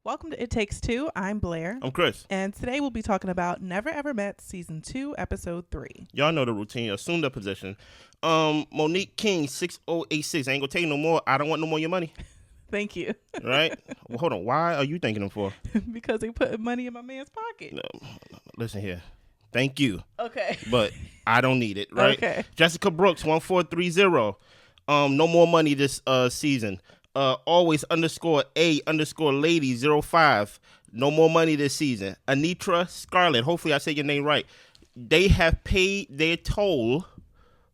Welcome to It Takes Two. I'm Blair. I'm Chris. And today we'll be talking about Never Ever Met Season 2, Episode 3. Y'all know the routine. Assume the position. Monique King, 6086. I ain't gonna tell you no more. I don't want no more of your money. Thank you. Right? Well, hold on. Why are you thanking him for? Because they put money in my man's pocket. No, listen here. Thank you. Okay. But I don't need it, right? Okay. Jessica Brooks, 1430. No more money this season. Always _A_lady 05. No more money this season. Anitra Scarlett, hopefully I say your name right. They have paid their toll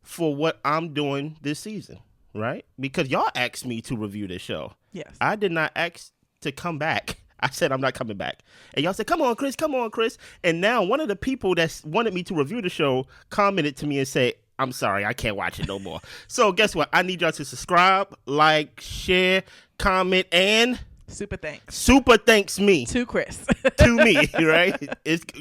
for what I'm doing this season, right? Because y'all asked me to review this show. Yes. I did not ask to come back. I said I'm not coming back. And y'all said, come on, Chris. And now one of the people that wanted me to review the show commented to me and said, I'm sorry, I can't watch it no more. So guess what? I need y'all to subscribe, like, share, comment, and Super thanks. Super thanks me. To Chris. To me, right?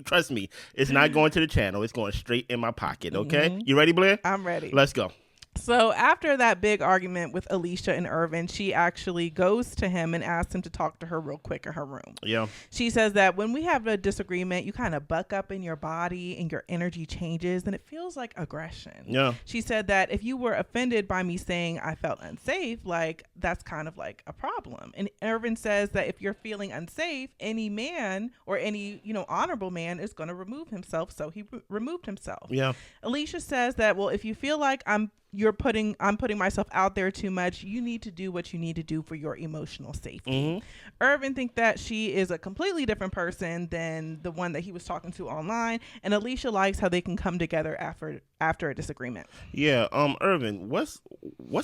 Trust me, it's not going to the channel. It's going straight in my pocket, okay? Mm-hmm. You ready, Blair? I'm ready. Let's go. So after that big argument with Alicia and Irvin, she actually goes to him and asks him to talk to her real quick in her room. Yeah. She says that when we have a disagreement, you kind of buck up in your body and your energy changes and it feels like aggression. Yeah. She said that if you were offended by me saying I felt unsafe, like that's kind of like a problem. And Irvin says that if you're feeling unsafe, any man or any, honorable man is going to remove himself. So he removed himself. Yeah. Alicia says that, well, if you feel like I'm putting myself out there too much, you need to do what you need to do for your emotional safety. Mm-hmm. Irvin thinks that she is a completely different person than the one that he was talking to online, and Alicia likes how they can come together after a disagreement. Yeah, Irvin, what's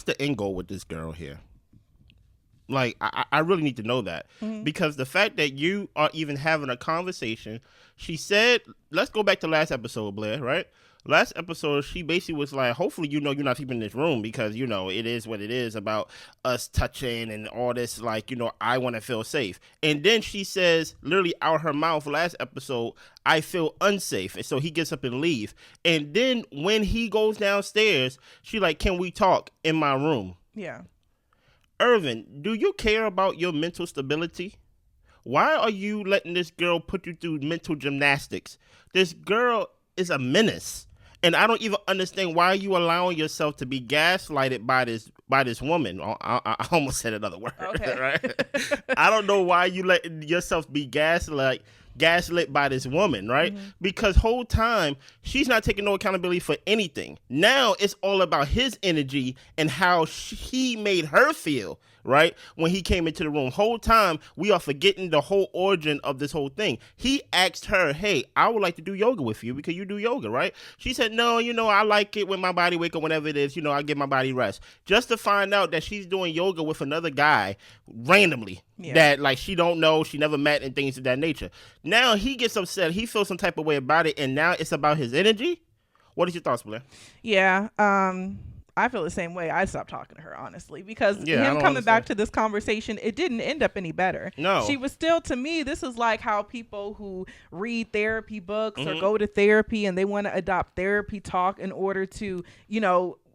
the end goal with this girl here? Like, I really need to know that. Mm-hmm. Because the fact that you are even having a conversation, she said, let's go back to last episode, Blair, right? Last episode, she basically was like, hopefully, you're not keeping in this room because, it is what it is about us touching and all this, like, I want to feel safe. And then she says, literally out her mouth last episode, I feel unsafe. And so he gets up and leave. And then when he goes downstairs, she like, can we talk in my room? Yeah. Irvin, do you care about your mental stability? Why are you letting this girl put you through mental gymnastics? This girl is a menace. And I don't even understand why you allowing yourself to be gaslighted by this woman. I almost said another word. Okay. Right? I don't know why you letting yourself be gaslit by this woman, right? Mm-hmm. Because whole time she's not taking no accountability for anything. Now it's all about his energy and how he made her feel, right? When he came into the room. Whole time we are forgetting the whole origin of this whole thing. He asked her, hey, I would like to do yoga with you because you do yoga, right? She said, no, I like it when my body wake up, whenever it is, I give my body rest. Just to find out that she's doing yoga with another guy randomly. Yeah. That like she don't know, she never met, and things of that nature. Now he gets upset, he feels some type of way about it, and now it's about his energy. What is your thoughts, Blair? Yeah, I feel the same way. I stopped talking to her, honestly, because him coming back to this conversation, it didn't end up any better. No. She was still, to me, this is like how people who read therapy books or go to therapy and they want to adopt therapy talk in order to,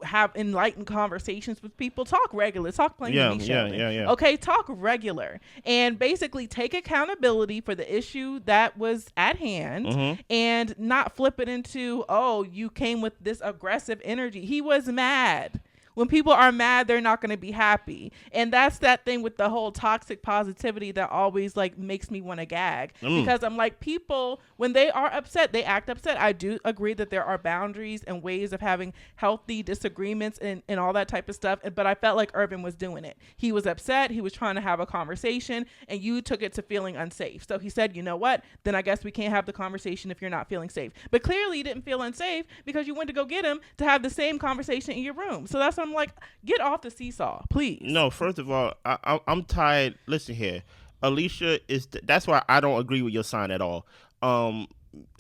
have enlightened conversations with people. Talk regular. Talk plain to me. Yeah. Okay, talk regular. And basically take accountability for the issue that was at hand and not flip it into, oh, you came with this aggressive energy. He was mad. When people are mad, they're not going to be happy. And that's that thing with the whole toxic positivity that always like makes me want to gag. Because I'm like, people, when they are upset, they act upset. I do agree that there are boundaries and ways of having healthy disagreements and all that type of stuff. But I felt like Irvin was doing it. He was upset. He was trying to have a conversation and you took it to feeling unsafe. So he said, you know what? Then I guess we can't have the conversation if you're not feeling safe. But clearly you didn't feel unsafe because you went to go get him to have the same conversation in your room. So that's I'm like, get off the seesaw, please. No, first of all, I'm tired. Listen here. Alicia that's why I don't agree with your sign at all.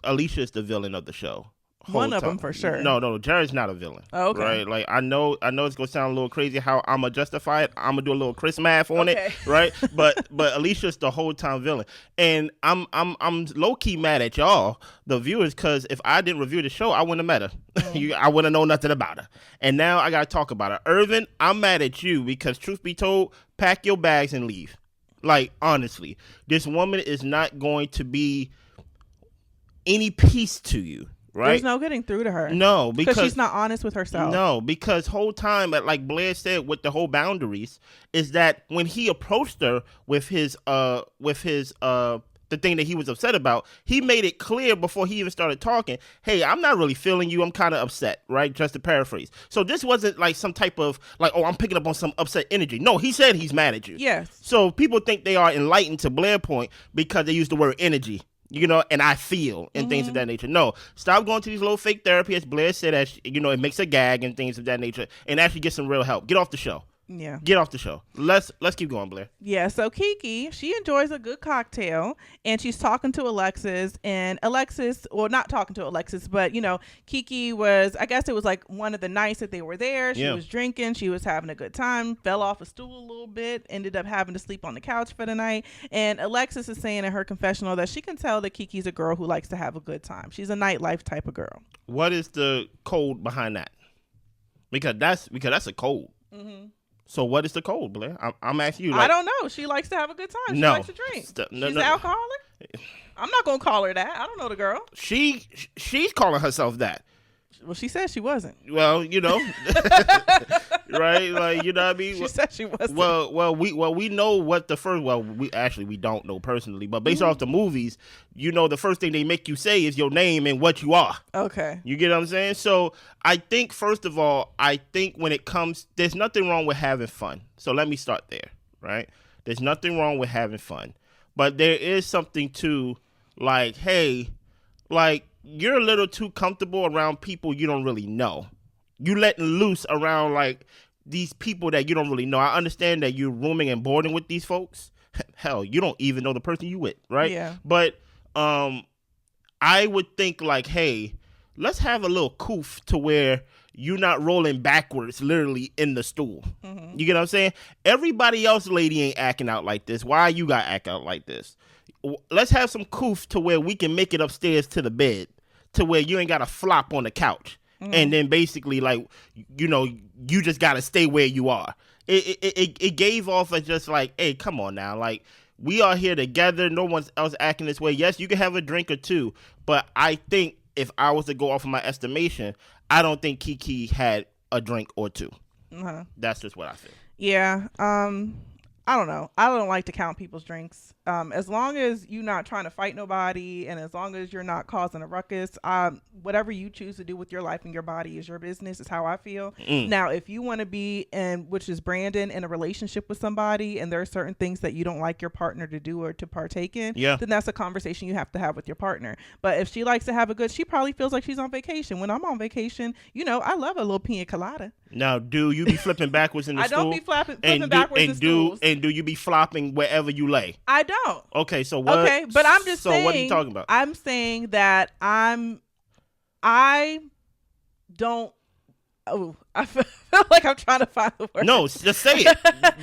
Alicia is the villain of the show. One of them for sure. No, Jared's not a villain. Oh, okay. Right? Like I know it's gonna sound a little crazy how I'm gonna justify it. I'm gonna do a little Chris math on it, right? But Alicia's the whole time villain, and I'm low key mad at y'all, the viewers, because if I didn't review the show, I wouldn't have met her. I wouldn't know nothing about her, and now I gotta talk about her. Irvin, I'm mad at you because truth be told, pack your bags and leave. Like, honestly, this woman is not going to be any peace to you, right? There's no getting through to her. No, because she's not honest with herself. No, because whole time, like Blair said, with the whole boundaries, is that when he approached her with his the thing that he was upset about, he made it clear before he even started talking, hey, I'm not really feeling you. I'm kind of upset, right? Just to paraphrase. So this wasn't like some type of like, oh, I'm picking up on some upset energy. No, he said he's mad at you. Yes. So people think they are enlightened to Blair point because they use the word energy, and I feel and things of that nature. No, stop going to these little fake therapy, as Blair said, as it makes a gag and things of that nature, and actually get some real help. Get off the show. Yeah. Get off the show. Let's keep going, Blair. Yeah, so Kiki, she enjoys a good cocktail, and she's talking to Alexis, and Alexis, or not talking to Alexis, but, Kiki was, I guess it was like one of the nights that they were there. She was drinking. She was having a good time, fell off a stool a little bit, ended up having to sleep on the couch for the night. And Alexis is saying in her confessional that she can tell that Kiki's a girl who likes to have a good time. She's a nightlife type of girl. What is the code behind that? Because that's a code. Mm-hmm. So what is the code, Blair? I'm asking you. I don't know. She likes to have a good time. She likes to drink. She's an alcoholic? I'm not going to call her that. I don't know the girl. She's calling herself that. Well, she said she wasn't. Well, right? Like, you know what I mean? She said she wasn't. We know what the first. Well, we don't know personally, but based off the movies, the first thing they make you say is your name and what you are. Okay. You get what I'm saying? So I think first of all, when it comes, there's nothing wrong with having fun. So let me start there, right? There's nothing wrong with having fun, but there is something to like, hey, like, you're a little too comfortable around people you don't really know. You letting loose around like these people that you don't really know. I understand that you're rooming and boarding with these folks. Hell, you don't even know the person you with, right? Yeah. But I would think like, hey, let's have a little coof to where you're not rolling backwards literally in the stool. Mm-hmm. You get what I'm saying? Everybody else lady ain't acting out like this. Why you got to act out like this? Let's have some coof to where we can make it upstairs to the bed to where you ain't got to flop on the couch. Mm-hmm. And then basically, like, you just got to stay where you are. It gave off as just like, hey, come on now. Like, we are here together. No one else acting this way. Yes, you can have a drink or two. But I think if I was to go off of my estimation, I don't think Keke had a drink or two. Uh-huh. That's just what I feel. Yeah. I don't know. I don't like to count people's drinks. As long as you're not trying to fight nobody, and as long as you're not causing a ruckus, whatever you choose to do with your life and your body is your business, is how I feel. Now, if you want to be which is Brandon, in a relationship with somebody, and there are certain things that you don't like your partner to do or to partake in, then that's a conversation you have to have with your partner. But if she likes to have she probably feels like she's on vacation. When I'm on vacation, I love a little pina colada. Now, do you be flipping backwards in the stool? I don't be flipping backwards in stools. And do you be flopping wherever you lay? I don't. Okay, so what? Okay, but I'm just saying. So what are you talking about? I'm saying that I don't. Oh, I feel like I'm trying to find the word. No, just say it.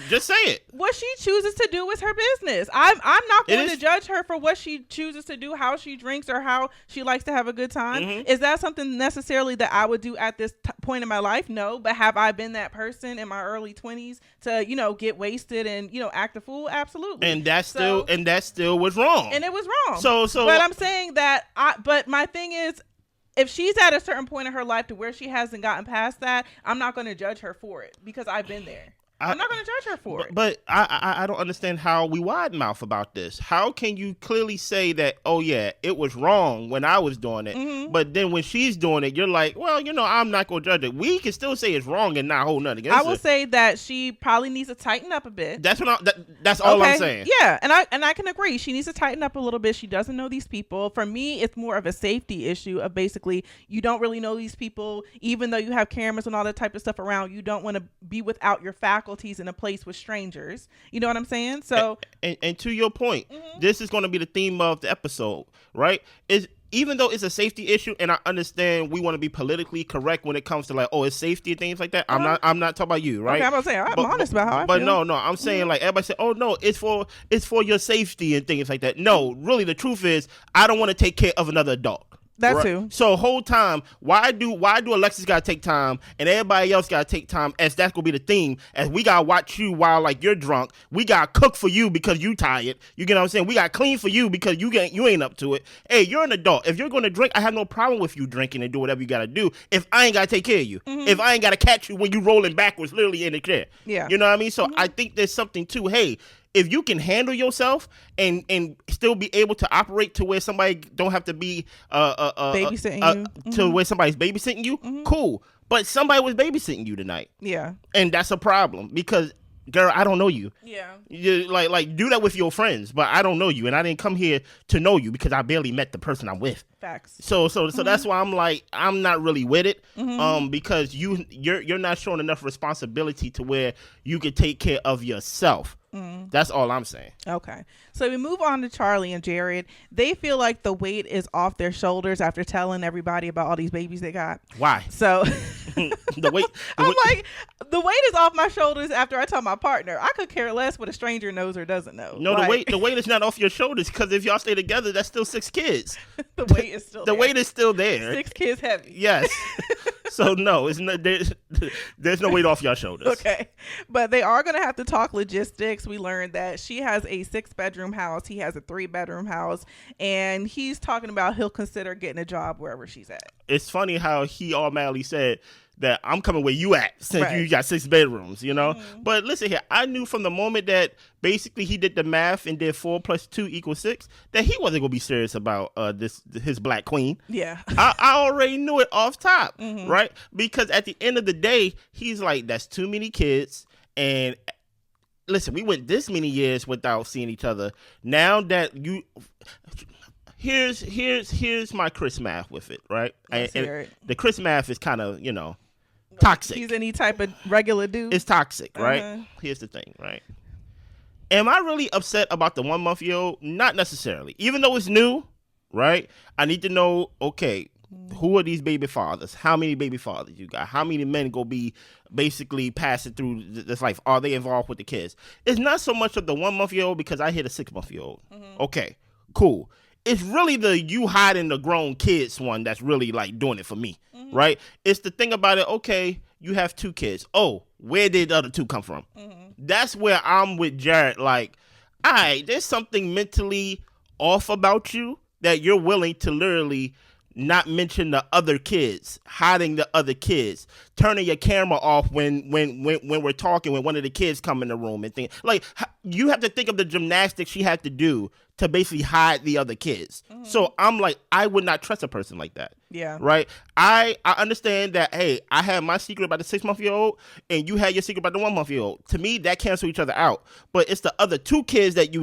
Just say it. What she chooses to do is her business. I'm not going to judge her for what she chooses to do, how she drinks, or how she likes to have a good time. Mm-hmm. Is that something necessarily that I would do at this point in my life? No. But have I been that person in my early 20s to get wasted and act a fool? Absolutely. And that still was wrong. And it was wrong. So. But I'm saying that But my thing is, if she's at a certain point in her life to where she hasn't gotten past that, I'm not going to judge her for it because I've been there. I'm not going to judge her for it. But I don't understand how we wide mouth about this. How can you clearly say that, oh, yeah, it was wrong when I was doing it, mm-hmm. but then when she's doing it, you're like, well, I'm not going to judge it. We can still say it's wrong and not hold nothing against her. I will say that she probably needs to tighten up a bit. That's that's all I'm saying. Yeah, and I can agree. She needs to tighten up a little bit. She doesn't know these people. For me, it's more of a safety issue of basically you don't really know these people. Even though you have cameras and all that type of stuff around, you don't want to be without your faculties in a place with strangers. You know what I'm saying? So, and to your point, mm-hmm. this is going to be the theme of the episode, right? Even though it's a safety issue, and I understand we want to be politically correct when it comes to like, oh, it's safety and things like that. Uh-huh. I'm not talking about you, right? Okay, I'm saying I'm honest about how I feel. But no, I'm saying like everybody say, oh no, it's for your safety and things like that. No, really, the truth is I don't want to take care of another adult. That too. So whole time, why do Alexis gotta take time and everybody else gotta take time, as that's gonna be the theme, as we gotta watch you while like you're drunk. We gotta cook for you because you tired. You get what I'm saying? We gotta clean for you because you ain't up to it. Hey, you're an adult. If you're gonna drink, I have no problem with you drinking and do whatever you gotta do. If I ain't gotta take care of you, if I ain't gotta catch you when you rolling backwards, literally in the chair. Yeah. You know what I mean? So I think there's something to, hey, if you can handle yourself and still be able to operate to where somebody don't have to be babysitting you to where somebody's babysitting you, cool. But somebody was babysitting you tonight. Yeah. And that's a problem because, girl, I don't know you. Yeah. You like do that with your friends, but I don't know you, and I didn't come here to know you because I barely met the person I'm with. Facts. So that's why I'm like, I'm not really with it, because you're not showing enough responsibility to where you could take care of yourself. That's all I'm saying. Okay. So we move on to Charlie and Jared. They feel like the weight is off their shoulders after telling everybody about all these babies they got. Why? So the weight. Like, the weight is off my shoulders after I tell my partner. I could care less what a stranger knows or doesn't know. No, like, the weight is not off your shoulders because if y'all stay together, that's still 6 kids. The weight is still the there. weight is still there. 6 kids heavy. Yes. So no, it's not, there's no weight off your shoulders. Okay. But they are going to have to talk logistics. We learned that she has a 6-bedroom house. He has a 3-bedroom house. And he's talking about he'll consider getting a job wherever she's at. It's funny how he automatically said that I'm coming where you at since you got 6 bedrooms, you know? But listen here, I knew from the moment that basically he did the math and did 4 + 2 = 6 that he wasn't going to be serious about his black queen. Yeah. I already knew it off top, right? Because at the end of the day, he's like, that's too many kids. And listen, we went this many years without seeing each other. Now that you... Here's my Chris math with it, right? The Chris math is kind of, toxic. He's any type of regular dude. It's toxic, right? Here's the thing, right? Am I really upset about the 1-month-old? Not necessarily. Even though it's new, right? I need to know, okay, who are these baby fathers? How many baby fathers you got? How many men go be basically passing through this life? Are they involved with the kids? It's not so much of the 1-month-old because I hit a 6-month-old. Okay, cool. It's really the you hiding the grown kids one that's really like doing it for me, right? It's the thing about it, okay, you have 2 kids. Oh, where did the other 2 come from? That's where I'm with Jared. Like, all right, there's something mentally off about you that you're willing to literally not mention the other kids, hiding the other kids, turning your camera off when we're talking, when one of the kids come in the room and things. Like, you have to think of the gymnastics she had to do to basically hide the other kids. So I'm like, I would not trust a person like that. Yeah. Right? I understand that, hey, I had my secret about the 6-month-old and you had your secret about the 1-month-old. To me, that cancel each other out. But it's the other 2 kids that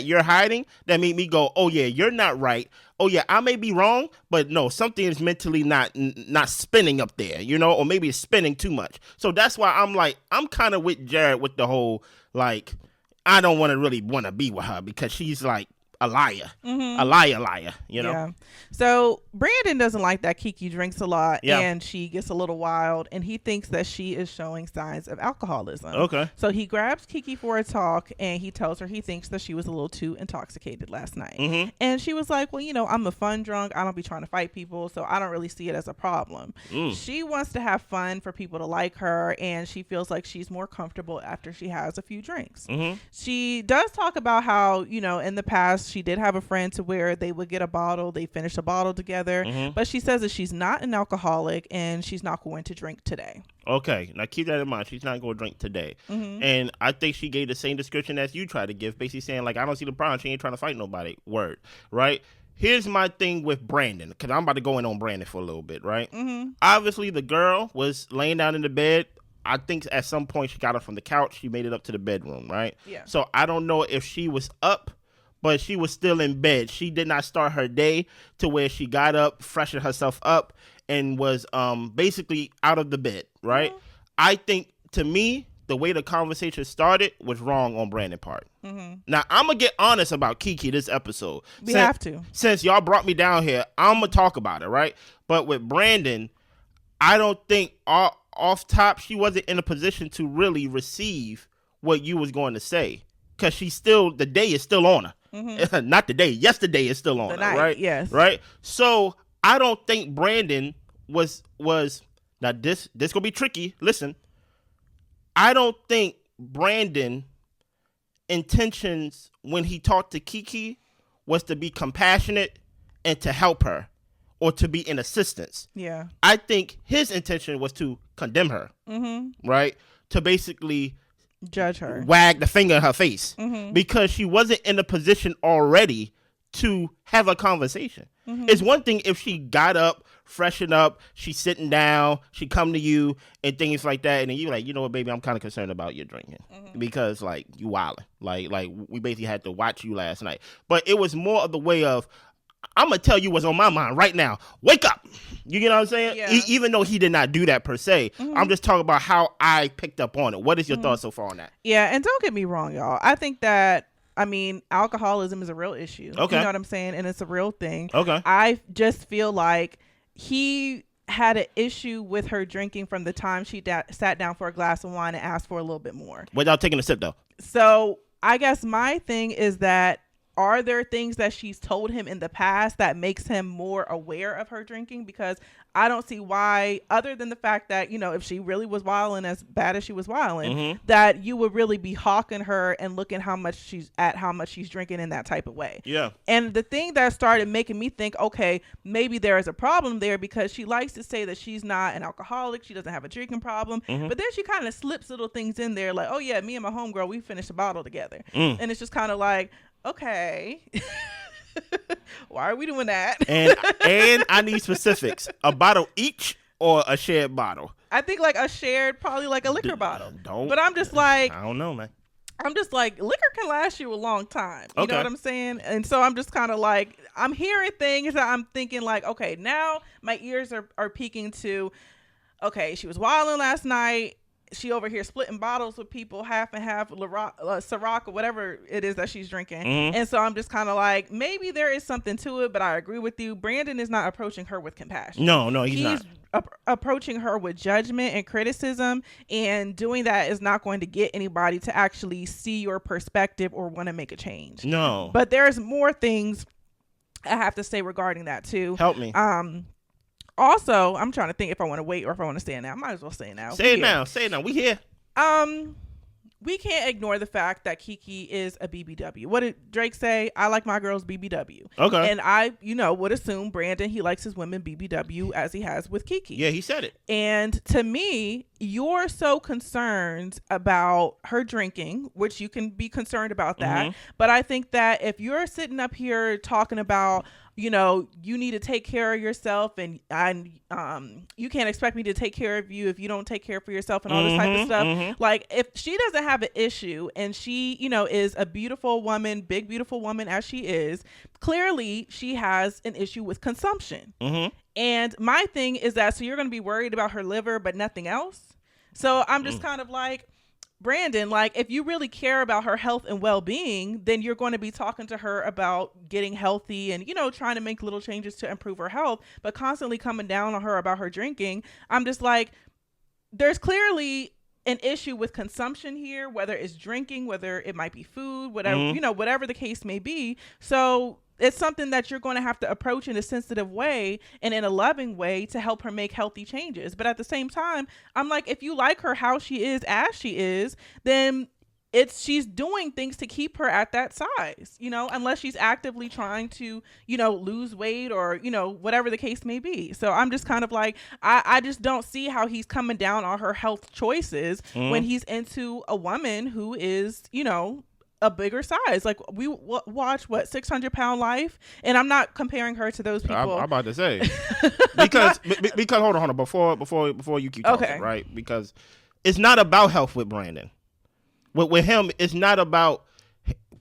you're hiding that made me go, oh yeah, you're not right. Oh yeah, I may be wrong, but no, something is mentally not spinning up there, or maybe it's spinning too much. So that's why I'm like, I'm kind of with Jared with the whole, like, I don't really want to be with her because she's like a liar, a liar, Yeah. So Brandon doesn't like that Keke drinks a lot and she gets a little wild, and he thinks that she is showing signs of alcoholism. Okay. So he grabs Keke for a talk and he tells her he thinks that she was a little too intoxicated last night. And she was like, well, I'm a fun drunk. I don't be trying to fight people, so I don't really see it as a problem. She wants to have fun for people to like her, and she feels like she's more comfortable after she has a few drinks. She does talk about how, in the past she did have a friend to where they would get a bottle, they finish a bottle together, but she says that she's not an alcoholic and she's not going to drink today. Okay, now keep that in mind. She's not going to drink today. And I think she gave the same description as you tried to give, basically saying, like, I don't see the problem. She ain't trying to fight nobody. Word, right? Here's my thing with Brandon, because I'm about to go in on Brandon for a little bit, right? Obviously, the girl was laying down in the bed. I think at some point she got up from the couch. She made it up to the bedroom, right? Yeah. So I don't know if she was up, but she was still in bed. She did not start her day to where she got up, freshened herself up, and was basically out of the bed, right? I think, to me, the way the conversation started was wrong on Brandon's part. Now, I'm going to get honest about Keke this episode. We have to. Since y'all brought me down here, I'm going to talk about it, right? But with Brandon, I don't think off top she wasn't in a position to really receive what you was going to say. Because the day is still on her. Not the day, yesterday is still on her, right? Yes. Right? So I don't think Brandon was now this gonna be tricky. Listen, I don't think Brandon intentions when he talked to Keke was to be compassionate and to help her or to be in assistance. Yeah. I think his intention was to condemn her, right? To basically judge her, wag the finger in her face because she wasn't in a position already to have a conversation. It's one thing if she got up, freshened up, she's sitting down, she come to you and things like that, and then you like, you know what, baby, I'm kind of concerned about your drinking because like you wilding, like we basically had to watch you last night. But it was more of the way of, I'm gonna tell you what's on my mind right now. Wake up. You get what I'm saying? Yeah. Even though he did not do that per se, I'm just talking about how I picked up on it. What is your thoughts so far on that? Yeah, and don't get me wrong, y'all. I think that, I mean, alcoholism is a real issue. Okay. You know what I'm saying? And it's a real thing. Okay. I just feel like he had an issue with her drinking from the time she sat down for a glass of wine and asked for a little bit more. Without taking a sip, though. So I guess my thing is that, are there things that she's told him in the past that makes him more aware of her drinking? Because I don't see why, other than the fact that, you know, if she really was wilding as bad as she was wilding, that you would really be hawking her and looking how much she's drinking in that type of way. Yeah. And the thing that started making me think, okay, maybe there is a problem there, because she likes to say that she's not an alcoholic, she doesn't have a drinking problem, but then she kind of slips little things in there like, oh yeah, me and my homegirl, we finished a bottle together. And it's just kind of like, okay. Why are we doing that? and I need specifics. A bottle each or a shared bottle? I think like a shared, probably like a liquor bottle. Don't. But I'm just like, I don't know, man. I'm just like, liquor can last you a long time. You Okay. know what I'm saying? And so I'm just kind of like, I'm hearing things that I'm thinking like, okay, now my ears are peeking to, okay, she was wilding last night. She over here splitting bottles with people, half and half, Ciroc or whatever it is that she's drinking. And so I'm just kind of like, maybe there is something to it, but I agree with you. Brandon is not approaching her with compassion. No, he's not. Approaching her with judgment and criticism, and doing that is not going to get anybody to actually see your perspective or want to make a change. No. But there's more things I have to say regarding that too. Help me. Also, I'm trying to think if I want to wait or if I want to say it now. I might as well say it now. Say it now. We here. We can't ignore the fact that Kiki is a BBW. What did Drake say? I like my girls BBW. Okay. And I, would assume Brandon, he likes his women BBW as he has with Kiki. Yeah, he said it. And to me, you're so concerned about her drinking, which you can be concerned about that. But I think that if you're sitting up here talking about, you need to take care of yourself, and you can't expect me to take care of you if you don't take care for yourself, and all this type of stuff. Like, if she doesn't have an issue, and she, is a beautiful woman, big, beautiful woman as she is, clearly she has an issue with consumption. And my thing is that, so you're going to be worried about her liver, but nothing else. So I'm just kind of like, Brandon, like, if you really care about her health and well-being, then you're going to be talking to her about getting healthy and, trying to make little changes to improve her health, but constantly coming down on her about her drinking. I'm just like, there's clearly an issue with consumption here, whether it's drinking, whether it might be food, whatever, whatever the case may be. So it's something that you're going to have to approach in a sensitive way and in a loving way to help her make healthy changes. But at the same time, I'm like, if you like her how she is, as she is, then she's doing things to keep her at that size, unless she's actively trying to, lose weight or, whatever the case may be. So I'm just kind of like, I just don't see how he's coming down on her health choices when he's into a woman who is, a bigger size. Like, we watch 600-Pound Life, and I'm not comparing her to those people. I'm about to say because hold on before you keep talking, okay, right? Because it's not about health with Brandon. With him, it's not about,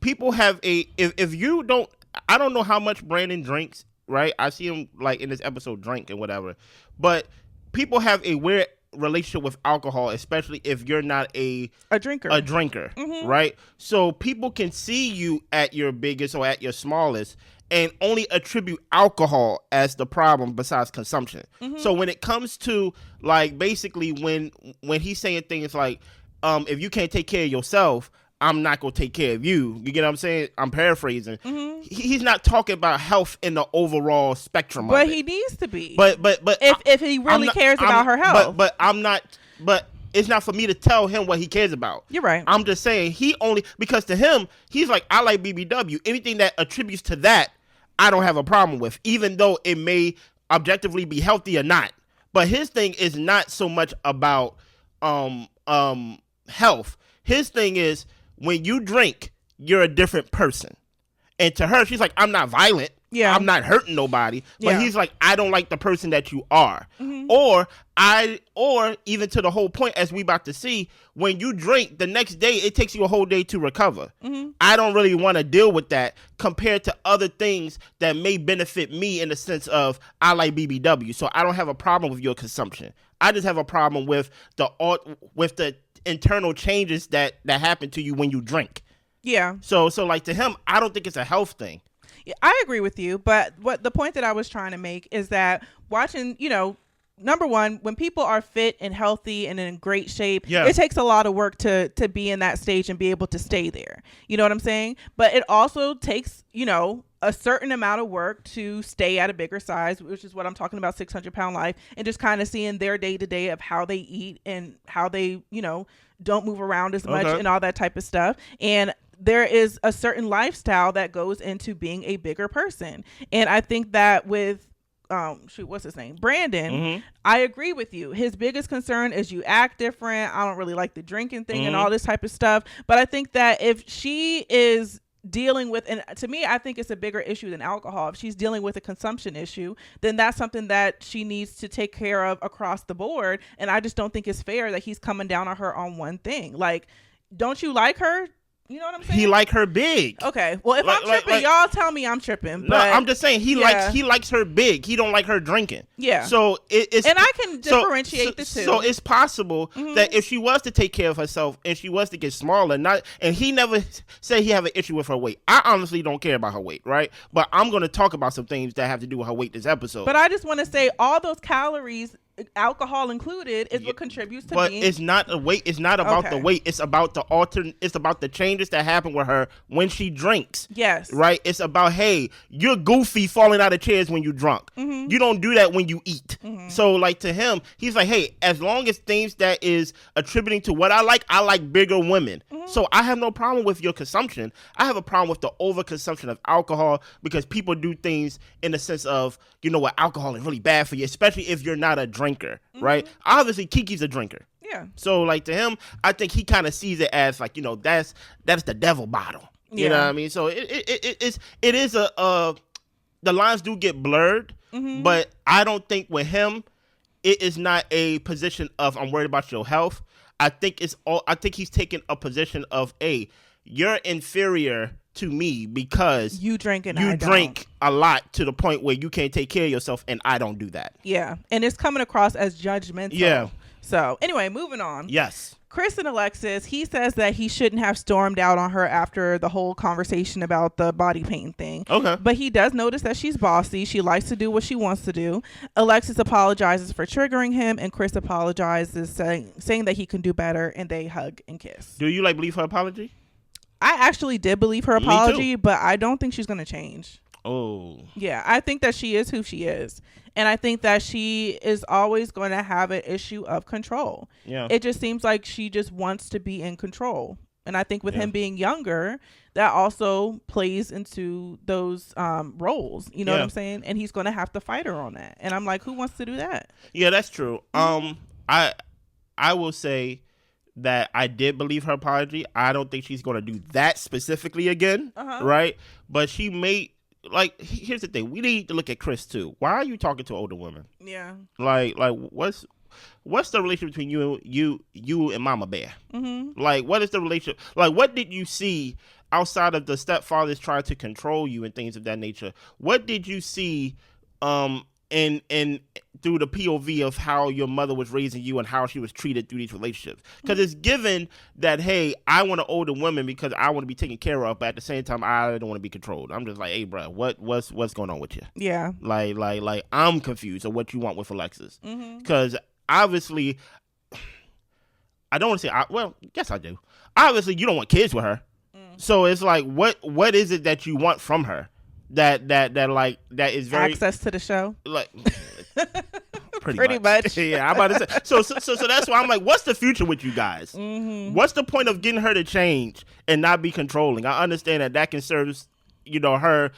people have if you don't, I don't know how much Brandon drinks, right? I see him like in this episode drink and whatever, but people have a weird relationship with alcohol, especially if you're not a drinker, right? So people can see you at your biggest or at your smallest and only attribute alcohol as the problem besides consumption. So when it comes to, like, basically when he's saying things like, if you can't take care of yourself, I'm not going to take care of you. You get what I'm saying? I'm paraphrasing. Mm-hmm. He's not talking about health in the overall spectrum but of it. he needs to be. But if he really cares about her health. But I'm not. But it's not for me to tell him what he cares about. You're right. I'm just saying because to him, he's like, I like BBW. Anything that attributes to that, I don't have a problem with, even though it may objectively be healthy or not. But his thing is not so much about health. His thing is, when you drink, you're a different person. And to her, she's like, I'm not violent. Yeah. I'm not hurting nobody. But he's like, I don't like the person that you are. Mm-hmm. Or even to the whole point, as we about to see, when you drink, the next day, it takes you a whole day to recover. Mm-hmm. I don't really want to deal with that compared to other things that may benefit me in the sense of, I like BBW. So I don't have a problem with your consumption. I just have a problem with the internal changes that happen to you when you drink. Yeah. So like to him, I don't think it's a health thing. Yeah, I agree with you, but what the point that I was trying to make is that watching, number one, when people are fit and healthy and in great shape, it takes a lot of work to be in that stage and be able to stay there. You know what I'm saying? But it also takes, a certain amount of work to stay at a bigger size, which is what I'm talking about, 600-pound life, and just kind of seeing their day to day of how they eat and how they, don't move around as much and all that type of stuff. And there is a certain lifestyle that goes into being a bigger person. And I think that with what's his name? Brandon. Mm-hmm. I agree with you. His biggest concern is you act different. I don't really like the drinking thing and all this type of stuff. But I think that if she is dealing with, and to me, I think it's a bigger issue than alcohol. If she's dealing with a consumption issue, then that's something that she needs to take care of across the board. And I just don't think it's fair that he's coming down on her on one thing. Like, don't you like her? You know what I'm saying? He like her big. Okay. Well, if I'm tripping, y'all tell me I'm tripping. But no, I'm just saying he likes her big. He don't like her drinking. Yeah. So it's and I can differentiate the two. So it's possible that if she was to take care of herself and she was to get smaller, and he never said he have an issue with her weight. I honestly don't care about her weight, right? But I'm going to talk about some things that have to do with her weight this episode. But I just want to say all those calories, alcohol included, is what contributes to being. But it's not a weight. It's not about the weight. It's about it's about the changes that happen with her when she drinks. Yes. Right? It's about, hey, you're goofy falling out of chairs when you're drunk. Mm-hmm. You don't do that when you eat. Mm-hmm. So like to him, he's like, hey, as long as things that is attributing to what I like bigger women. Mm-hmm. So I have no problem with your consumption. I have a problem with the overconsumption of alcohol because people do things in the sense of, alcohol is really bad for you, especially if you're not a drinker, right? Obviously, Kiki's a drinker. Yeah. So, like, to him, I think he kind of sees it as, like, that's the devil bottle. You know what I mean? So, it is the lines do get blurred, but I don't think with him, it is not a position of, I'm worried about your health. I think he's taking a position of, you're inferior to me because you drink and you drink a lot to the point where you can't take care of yourself, and I don't do that. Yeah, and it's coming across as judgmental. Yeah. So anyway, moving on. Yes. Chris and Alexis, he says that he shouldn't have stormed out on her after the whole conversation about the body paint thing. Okay. But he does notice that she's bossy. She likes to do what she wants to do. Alexis apologizes for triggering him, and Chris apologizes, saying that he can do better, and they hug and kiss. Do you believe her apology? I actually did believe her apology, but I don't think she's going to change. Oh. Yeah, I think that she is who she is. And I think that she is always going to have an issue of control. Yeah. It just seems like she just wants to be in control. And I think with him being younger, that also plays into those roles. You know what I'm saying? And he's going to have to fight her on that. And I'm like, who wants to do that? Yeah, that's true. I will say that I did believe her apology. I don't think she's going to do that specifically again, right? But she may, here's the thing. We need to look at Chris, too. Why are you talking to older women? Yeah. Like what's the relationship between you and Mama Bear? Mm-hmm. Like, what is the relationship? Like, what did you see outside of the stepfathers trying to control you and things of that nature? What did you see in through the POV of how your mother was raising you and how she was treated through these relationships? Because it's given that, hey, I want an older woman because I want to be taken care of, but at the same time, I don't want to be controlled. I'm just like, hey, bro, what's going on with you? Yeah. Like I'm confused of what you want with Alexis. Because obviously, I don't want to say, yes, I do. obviously you don't want kids with her. So it's like, what is it that you want from her that is very access to the show? Like pretty much. Yeah, I'm about to say. So that's why I'm like, what's the future with you guys? What's the point of getting her to change and not be controlling? I understand that can serve, her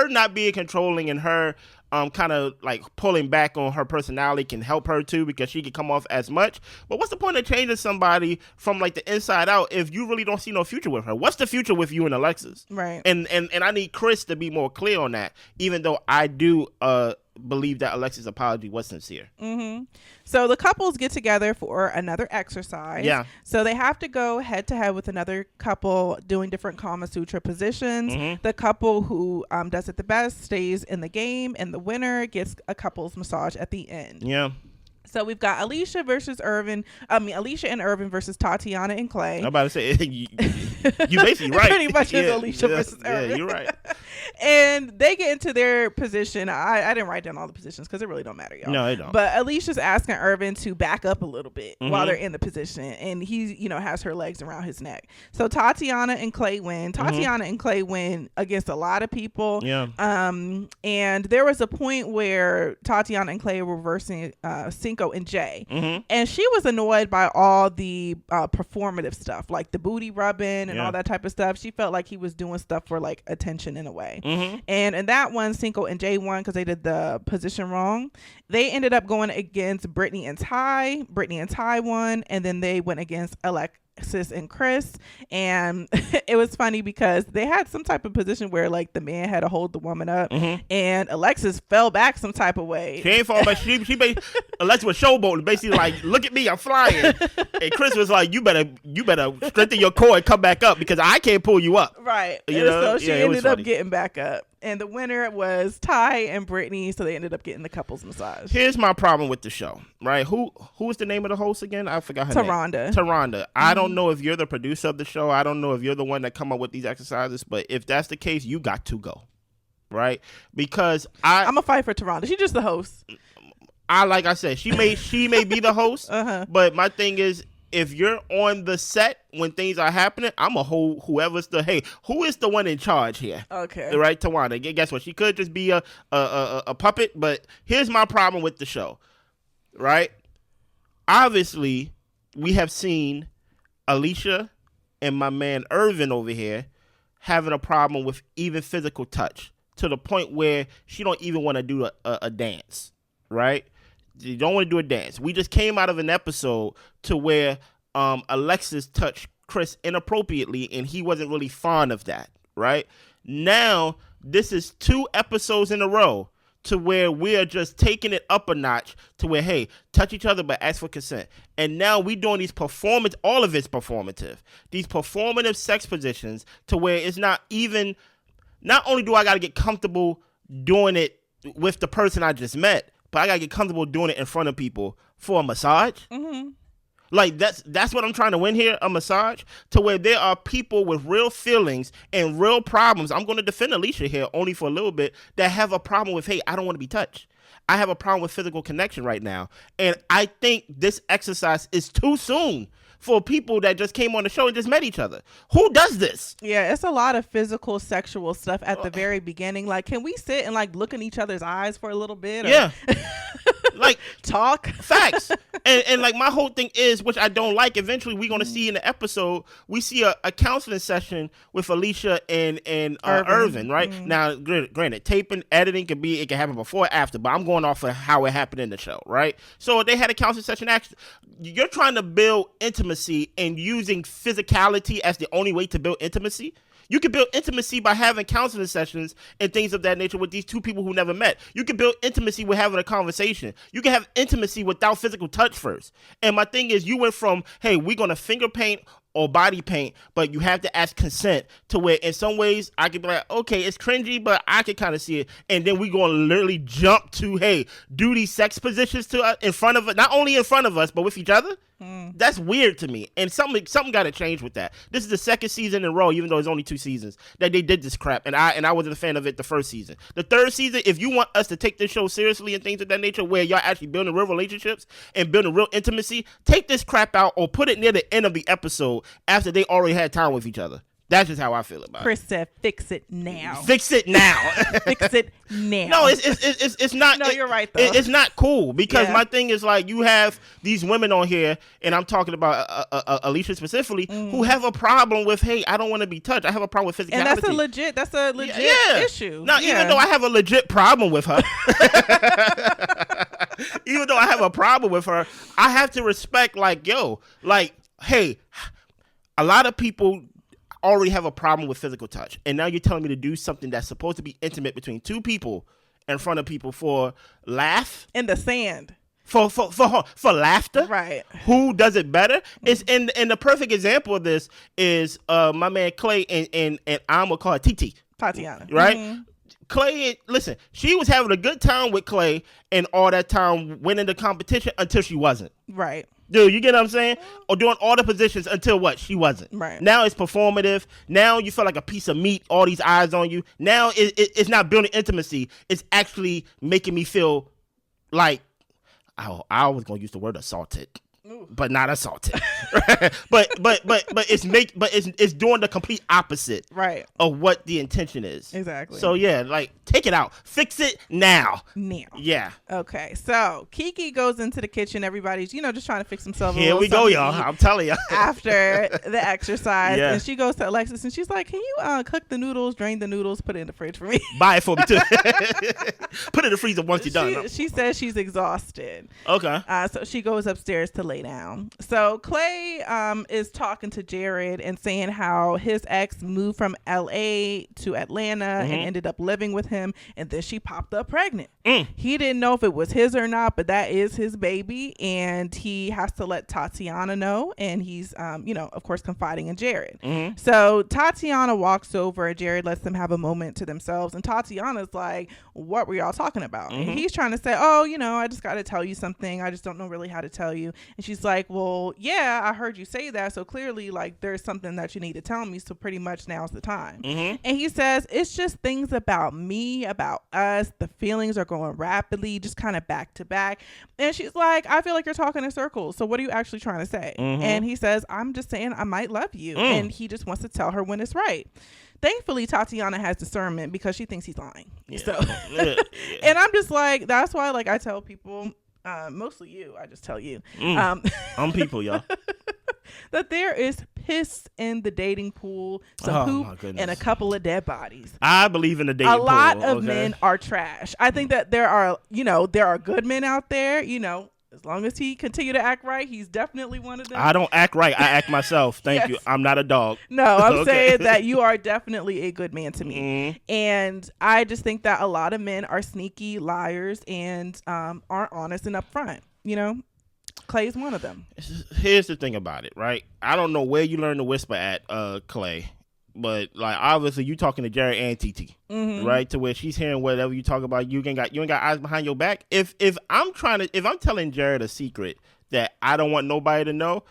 not being controlling and her kind of like pulling back on her personality can help her too, because she can come off as much. But what's the point of changing somebody from like the inside out if you really don't see no future with her? What's the future with you and Alexis? Right. And I need Chris to be more clear on that, even though I do believe that Alexis' apology was sincere. So the couples get together for another exercise. Yeah. So they have to go head to head with another couple doing different Kama Sutra positions. The couple who does it the best stays in the game, and the winner gets a couples massage at the end. Yeah. So we've got Alicia and Irvin versus Tatiana and Clay. I'm about to say, you basically right. Pretty much is Alicia versus Irvin. Yeah, you're right. And they get into their position. I didn't write down all the positions because it really don't matter, y'all. No, it don't. But Alicia's asking Irvin to back up a little bit while they're in the position, and he, has her legs around his neck. So Tatiana and Clay win. Tatiana and Clay win against a lot of people. Yeah. And there was a point where Tatiana and Clay were reversing Cinco and Jay, and she was annoyed by all the performative stuff, like the booty rubbing and all that type of stuff. She felt like he was doing stuff for like attention in a way. And in that one, Cinco and Jay won because they did the position wrong. They ended up going against Brittany and Ty. Brittany and Ty won, and then they went against Alexis and Chris. And it was funny because they had some type of position where like the man had to hold the woman up, and Alexis fell back some type of way. She ain't fall back. Alexis was showboating, basically like, look at me, I'm flying. And Chris was like, you better strengthen your core and come back up because I can't pull you up. Right. So she ended up getting back up. And the winner was Ty and Brittany, so they ended up getting the couples massage. Here's my problem with the show, right? Who was the name of the host again? I forgot her name. Taronda. I don't know if you're the producer of the show. I don't know if you're the one that come up with these exercises, but if that's the case, you got to go, right? Because I'm gonna fight for Taronda. She's just the host. Like I said, she may be the host, but my thing is, if you're on the set when things are happening, I'm a hold whoever's who is the one in charge here? Okay. Right, Tawana. Guess what? She could just be a puppet, but here's my problem with the show, right? Obviously, we have seen Alicia and my man Irvin over here having a problem with even physical touch to the point where she don't even want to do a dance, right? You don't want to do a dance. We just came out of an episode to where Alexis touched Chris inappropriately, and he wasn't really fond of that, right? Now, this is 2 episodes in a row to where we are just taking it up a notch to where, hey, touch each other but ask for consent. And now we doing these all of it's performative. These performative sex positions to where it's not only do I got to get comfortable doing it with the person I just met, but I gotta get comfortable doing it in front of people for a massage. Like that's what I'm trying to win here, a massage, to where there are people with real feelings and real problems. I'm gonna defend Alicia here only for a little bit, that have a problem with, hey, I don't want to be touched. I have a problem with physical connection right now. And I think this exercise is too soon for people that just came on the show and just met each other. Who does this? Yeah, it's a lot of physical, sexual stuff at the very beginning. Like, can we sit and like look in each other's eyes for a little bit? Yeah. Like, talk facts. And like, my whole thing is, which I don't like, eventually we're going to see in the episode, we see a counseling session with Alicia and Irvin, right? Now, granted, taping, editing it can happen before or after, but I'm going off of how it happened in the show, right? So they had a counseling session. Actually, you're trying to build intimacy and using physicality as the only way to build intimacy. You can build intimacy by having counseling sessions and things of that nature with these 2 people who never met. You can build intimacy with having a conversation. You can have intimacy without physical touch first. And my thing is, you went from, hey, we're going to finger paint or body paint, but you have to ask consent, to where in some ways I could be like, okay, it's cringy, but I can kind of see it. And then we're going to literally jump to, hey, do these sex positions in front of us, not only in front of us, but with each other. That's weird to me, and something got to change with that. This is the second season in a row, even though it's only 2 seasons, that they did this crap, and I wasn't a fan of it the first season. The third season, if you want us to take this show seriously and things of that nature, where y'all actually building real relationships and building real intimacy, take this crap out or put it near the end of the episode after they already had time with each other. That's just how I feel about Chris it. said, "Fix it now." Fix it now. Fix it now. No, it's not. No, you're right though. It's not cool because my thing is like you have these women on here, and I'm talking about Alicia specifically, who have a problem with, hey, I don't want to be touched. I have a problem with physicality, and that's a legit issue. Now, even though I have a legit problem with her, even though I have a problem with her, I have to respect, like, hey, a lot of people already have a problem with physical touch, and now you're telling me to do something that's supposed to be intimate between 2 people in front of people for laugh in the sand for laughter, right? Who does it better? It's and the perfect example of this is my man Clay and I'm gonna call her Tatiana, right? Clay, listen, she was having a good time with Clay and all that time winning the competition until she wasn't, right? Dude, you get what I'm saying? Or doing all the positions until what? She wasn't. Right. Now it's performative. Now you feel like a piece of meat, all these eyes on you. Now it's not building intimacy. It's actually making me feel like, I was going to use the word assaulted. But not assaulted, but it's doing the complete opposite, right, of what the intention is. Exactly. So yeah, like take it out, fix it now. Yeah. Okay. So Keke goes into the kitchen. Everybody's just trying to fix themselves. Here we go, y'all. I'm telling you. After the exercise, and she goes to Alexis and she's like, "Can you cook the noodles, drain the noodles, put it in the fridge for me? Buy it for me too. Put it in the freezer once you're done." She says she's exhausted. Okay. So she goes upstairs to lay down. So Clay is talking to Jared and saying how his ex moved from LA to Atlanta and ended up living with him, and then she popped up pregnant. He didn't know if it was his or not, but that is his baby, and he has to let Tatiana know, and he's of course confiding in Jared. So Tatiana walks over and Jared lets them have a moment to themselves, and Tatiana's like, "What were y'all talking about?" And he's trying to say, "Oh, I just got to tell you something. I just don't know really how to tell you." And she's like, "Well, yeah, I heard you say that, so clearly like there's something that you need to tell me, so pretty much now's the time." And he says, "It's just things about me, about us. The feelings are going rapidly, just kind of back to back." And she's like, "I feel like you're talking in circles, so what are you actually trying to say?" And he says, "I'm just saying I might love you." And he just wants to tell her when it's right. Thankfully, Tatiana has discernment because she thinks he's lying. So, and I'm just like, that's why, like, I tell people, mostly you, I just tell you, I'm people, y'all, that there is piss in the dating pool, some poop, and a couple of dead bodies. I believe in the dating pool. A lot of men are trash. I think that there are good men out there, as long as he continue to act right, he's definitely one of them. I don't act right. I act myself. Thank you. I'm not a dog. No, I'm saying that you are definitely a good man to me. And I just think that a lot of men are sneaky liars and aren't honest and upfront. Clay's one of them. Here's the thing about it, right? I don't know where you learned to whisper at, Clay. But like obviously you talking to Jared and TT, right? To where she's hearing whatever you talk about. You ain't got eyes behind your back. If I'm telling Jared a secret that I don't want nobody to know,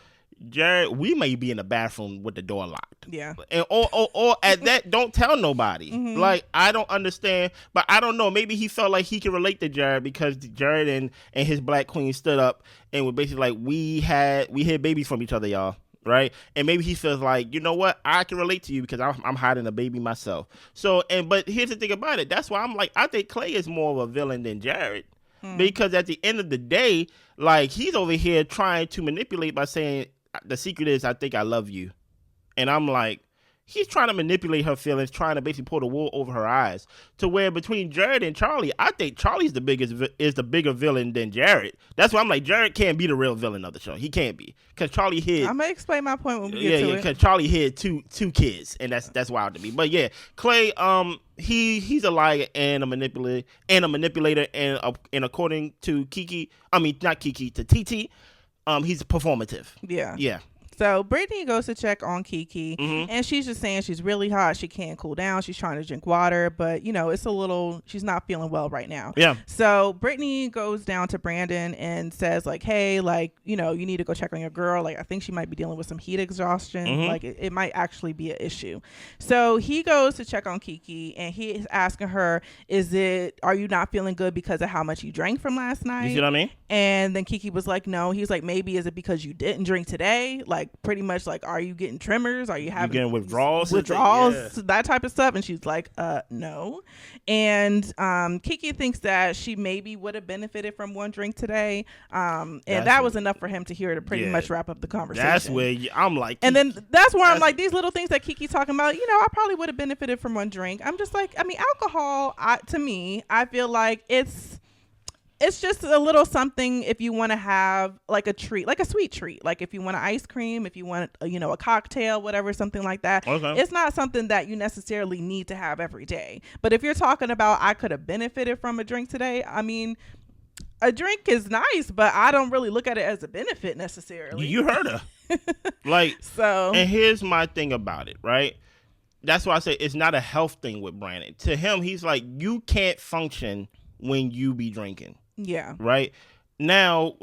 Jared, we may be in the bathroom with the door locked. Yeah. And or at that, don't tell nobody. Like I don't understand, but I don't know. Maybe he felt like he could relate to Jared because Jared and his black queen stood up and were basically like we had babies from each other, y'all. Right, and maybe he feels like, you know what, I can relate to you because I'm hiding a baby myself. So, but here's the thing about it. That's why I'm like, I think Clay is more of a villain than Jared, because at the end of the day, like he's over here trying to manipulate by saying the secret is I think I love you, and I'm like, he's trying to manipulate her feelings, trying to basically pull the wool over her eyes. To where between Jared and Charlie, I think Charlie's the bigger villain than Jared. That's why I'm like, Jared can't be the real villain of the show. He can't be because Charlie hid. I'm gonna explain my point when we get to it. Because Charlie hid two kids, and that's wild to me. But yeah, Clay, he's a liar and a manipulator, and according to Kiki, I mean not Kiki, to TT, he's performative. Yeah. So Brittany goes to check on Keke, and she's just saying she's really hot. She can't cool down. She's trying to drink water, but it's a little. She's not feeling well right now. Yeah. So Brittany goes down to Brandon and says like, "Hey, like you need to go check on your girl. Like I think she might be dealing with some heat exhaustion. Like it might actually be an issue." So he goes to check on Keke, and he is asking her, "Are you not feeling good because of how much you drank from last night?" You see what I mean? And then Keke was like, "No." He's like, "Maybe is it because you didn't drink today? Like pretty much like, are you getting tremors? Are you having withdrawals? That type of stuff?" And she's like, no. And Keke thinks that she maybe would have benefited from one drink today. And that was enough for him to hear to pretty much wrap up the conversation. That's where I'm like, and then that's where I'm like, these little things that Keke talking about, I probably would have benefited from one drink. I'm just like, I mean, alcohol, to me, I feel like it's just a little something if you want to have like a treat, like a sweet treat. Like if you want an ice cream, if you want, a cocktail, whatever, something like that. Okay. It's not something that you necessarily need to have every day. But if you're talking about I could have benefited from a drink today, I mean, a drink is nice, but I don't really look at it as a benefit necessarily. You heard her. And here's my thing about it, right? That's why I say it's not a health thing with Brandon. To him, he's like, you can't function when you be drinking. Yeah. Right? Now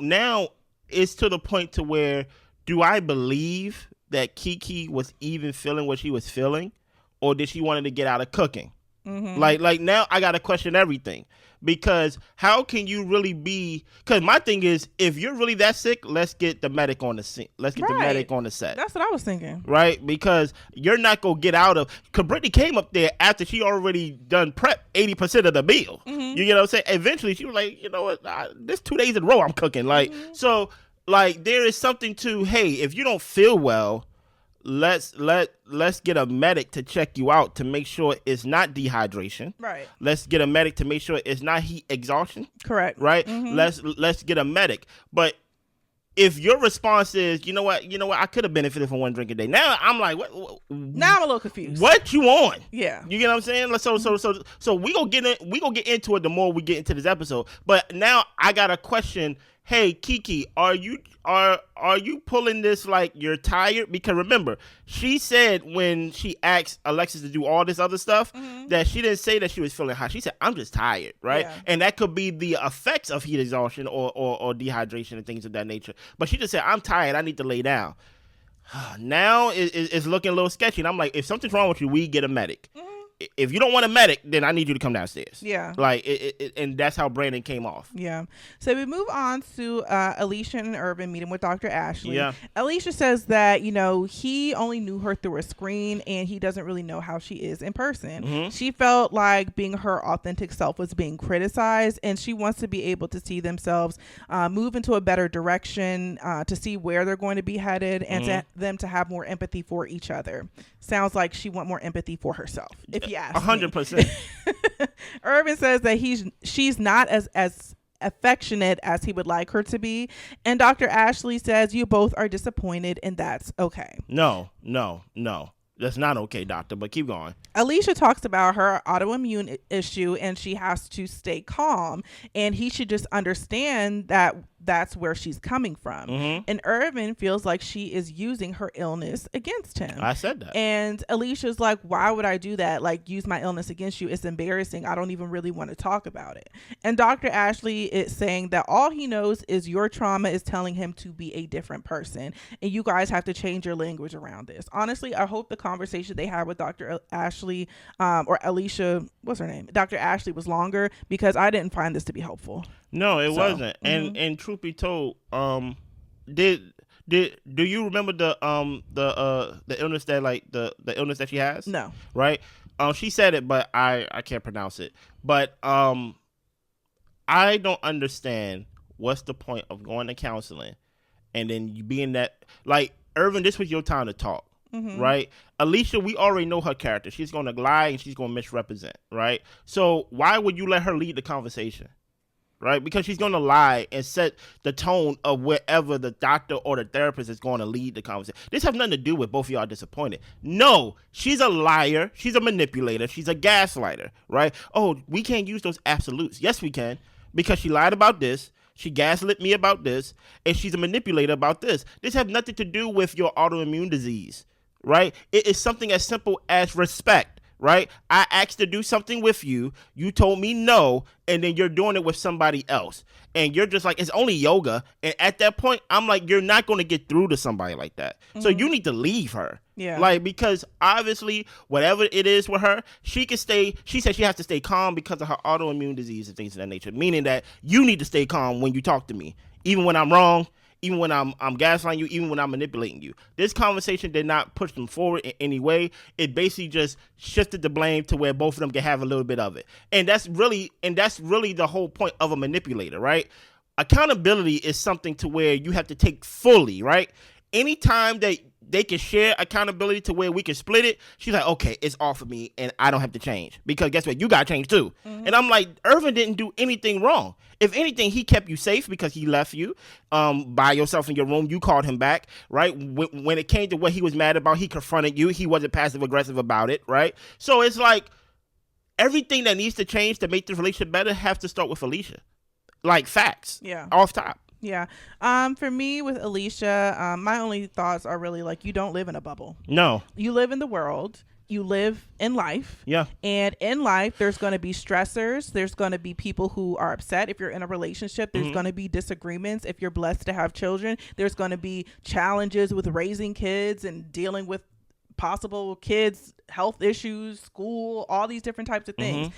it's to the point to where, do I believe that Keke was even feeling what she was feeling, or did she wanted to get out of cooking? Like now I got to question everything, because how can you really be? Because my thing is, if you're really that sick, let's get the medic on the scene. Let's get the medic on the set. That's what I was thinking. Right? Because you're not gonna get out of. Because Brittany came up there after she already done prep 80% of the meal. You get what I'm saying? Eventually, she was like, you know what? This 2 days in a row I'm cooking. Like so, like there is something to, hey, if you don't feel well, let's get a medic to check you out to make sure it's not dehydration. Right. Let's get a medic to make sure it's not heat exhaustion. Correct. Right. Let's get a medic. But if your response is, you know what, I could have benefited from one drink a day. Now I'm like, what? Now I'm a little confused. What you on? Yeah. You get what I'm saying? So we gonna get into it the more we get into this episode. But now I got a question. Hey, Keke, are you pulling this like you're tired? Because remember, she said when she asked Alexis to do all this other stuff, that she didn't say that she was feeling hot. She said, I'm just tired, right? Yeah. And that could be the effects of heat exhaustion or dehydration and things of that nature. But she just said, I'm tired. I need to lay down. Now it's looking a little sketchy. And I'm like, if something's wrong with you, we get a medic. If you don't want a medic, then I need you to come downstairs. Yeah. Like, and that's how Brandon came off. Yeah. So we move on to Alicia and Irvin meeting with Dr. Ashley. Yeah. Alicia says that, he only knew her through a screen and he doesn't really know how she is in person. She felt like being her authentic self was being criticized, and she wants to be able to see themselves move into a better direction, to see where they're going to be headed, and to them to have more empathy for each other. Sounds like she want more empathy for herself, if you ask 100%. Irvin says that she's not as affectionate as he would like her to be, and Dr. Ashley says you both are disappointed, and that's okay. No, that's not okay, doctor, but keep going. Alicia talks about her autoimmune issue, and she has to stay calm, and he should just understand that that's where she's coming from. And Irvin feels like she is using her illness against him. I said that. And Alicia's like, why would I do that? Like, use my illness against you? It's embarrassing. I don't even really want to talk about it. And Dr. Ashley is saying that all he knows is your trauma is telling him to be a different person, and you guys have to change your language around this. Honestly, I hope the conversation they had with Dr. Ashley, or Alicia, what's her name? Dr. Ashley was longer, because I didn't find this to be helpful. No, it wasn't. And truth be told, do you remember the illness that the illness that she has? No. Right? She said it, but I can't pronounce it. But I don't understand what's the point of going to counseling and then you being that, like, Irvin, this was your time to talk. Right? Alicia, we already know her character. She's going to lie and she's going to misrepresent, right? So why would you let her lead the conversation? Right? Because she's going to lie and set the tone of wherever the doctor or the therapist is going to lead the conversation. This has nothing to do with both of y'all disappointed. No, she's a liar. She's a manipulator. She's a gaslighter, right? Oh, we can't use those absolutes. Yes, we can, because she lied about this. She gaslit me about this, and she's a manipulator about this. This has nothing to do with your autoimmune disease, right? It is something as simple as respect, right? I asked to do something with you. You told me no, and then you're doing it with somebody else. And you're just like, it's only yoga. And at that point, I'm like, you're not going to get through to somebody like that. Mm-hmm. So you need to leave her. Yeah. Like, because obviously, whatever it is with her, she can stay. She said she has to stay calm because of her autoimmune disease and things of that nature. Meaning that you need to stay calm when you talk to me, even when I'm wrong, even when I'm gaslighting you, even when I'm manipulating you. This conversation did not push them forward in any way. It basically just shifted the blame to where both of them can have a little bit of it. And that's really the whole point of a manipulator, right? Accountability is something to where you have to take fully, right? Anytime that they can share accountability to where we can split it, she's like, okay, it's off of me and I don't have to change. Because guess what? You got to change too. Mm-hmm. And I'm like, Irvin didn't do anything wrong. If anything, he kept you safe because he left you by yourself in your room. You called him back, right? When it came to what he was mad about, he confronted you. He wasn't passive aggressive about it, right? So it's like everything that needs to change to make this relationship better have to start with Alicia. Like facts. Yeah. Off top. Yeah. For me with Alicia, my only thoughts are really like, you don't live in a bubble. No. You live in the world. You live in life. Yeah. And in life, there's going to be stressors. There's going to be people who are upset. If you're in a relationship, there's going to be disagreements. If you're blessed to have children, there's going to be challenges with raising kids and dealing with possible kids' health issues, school, all these different types of things.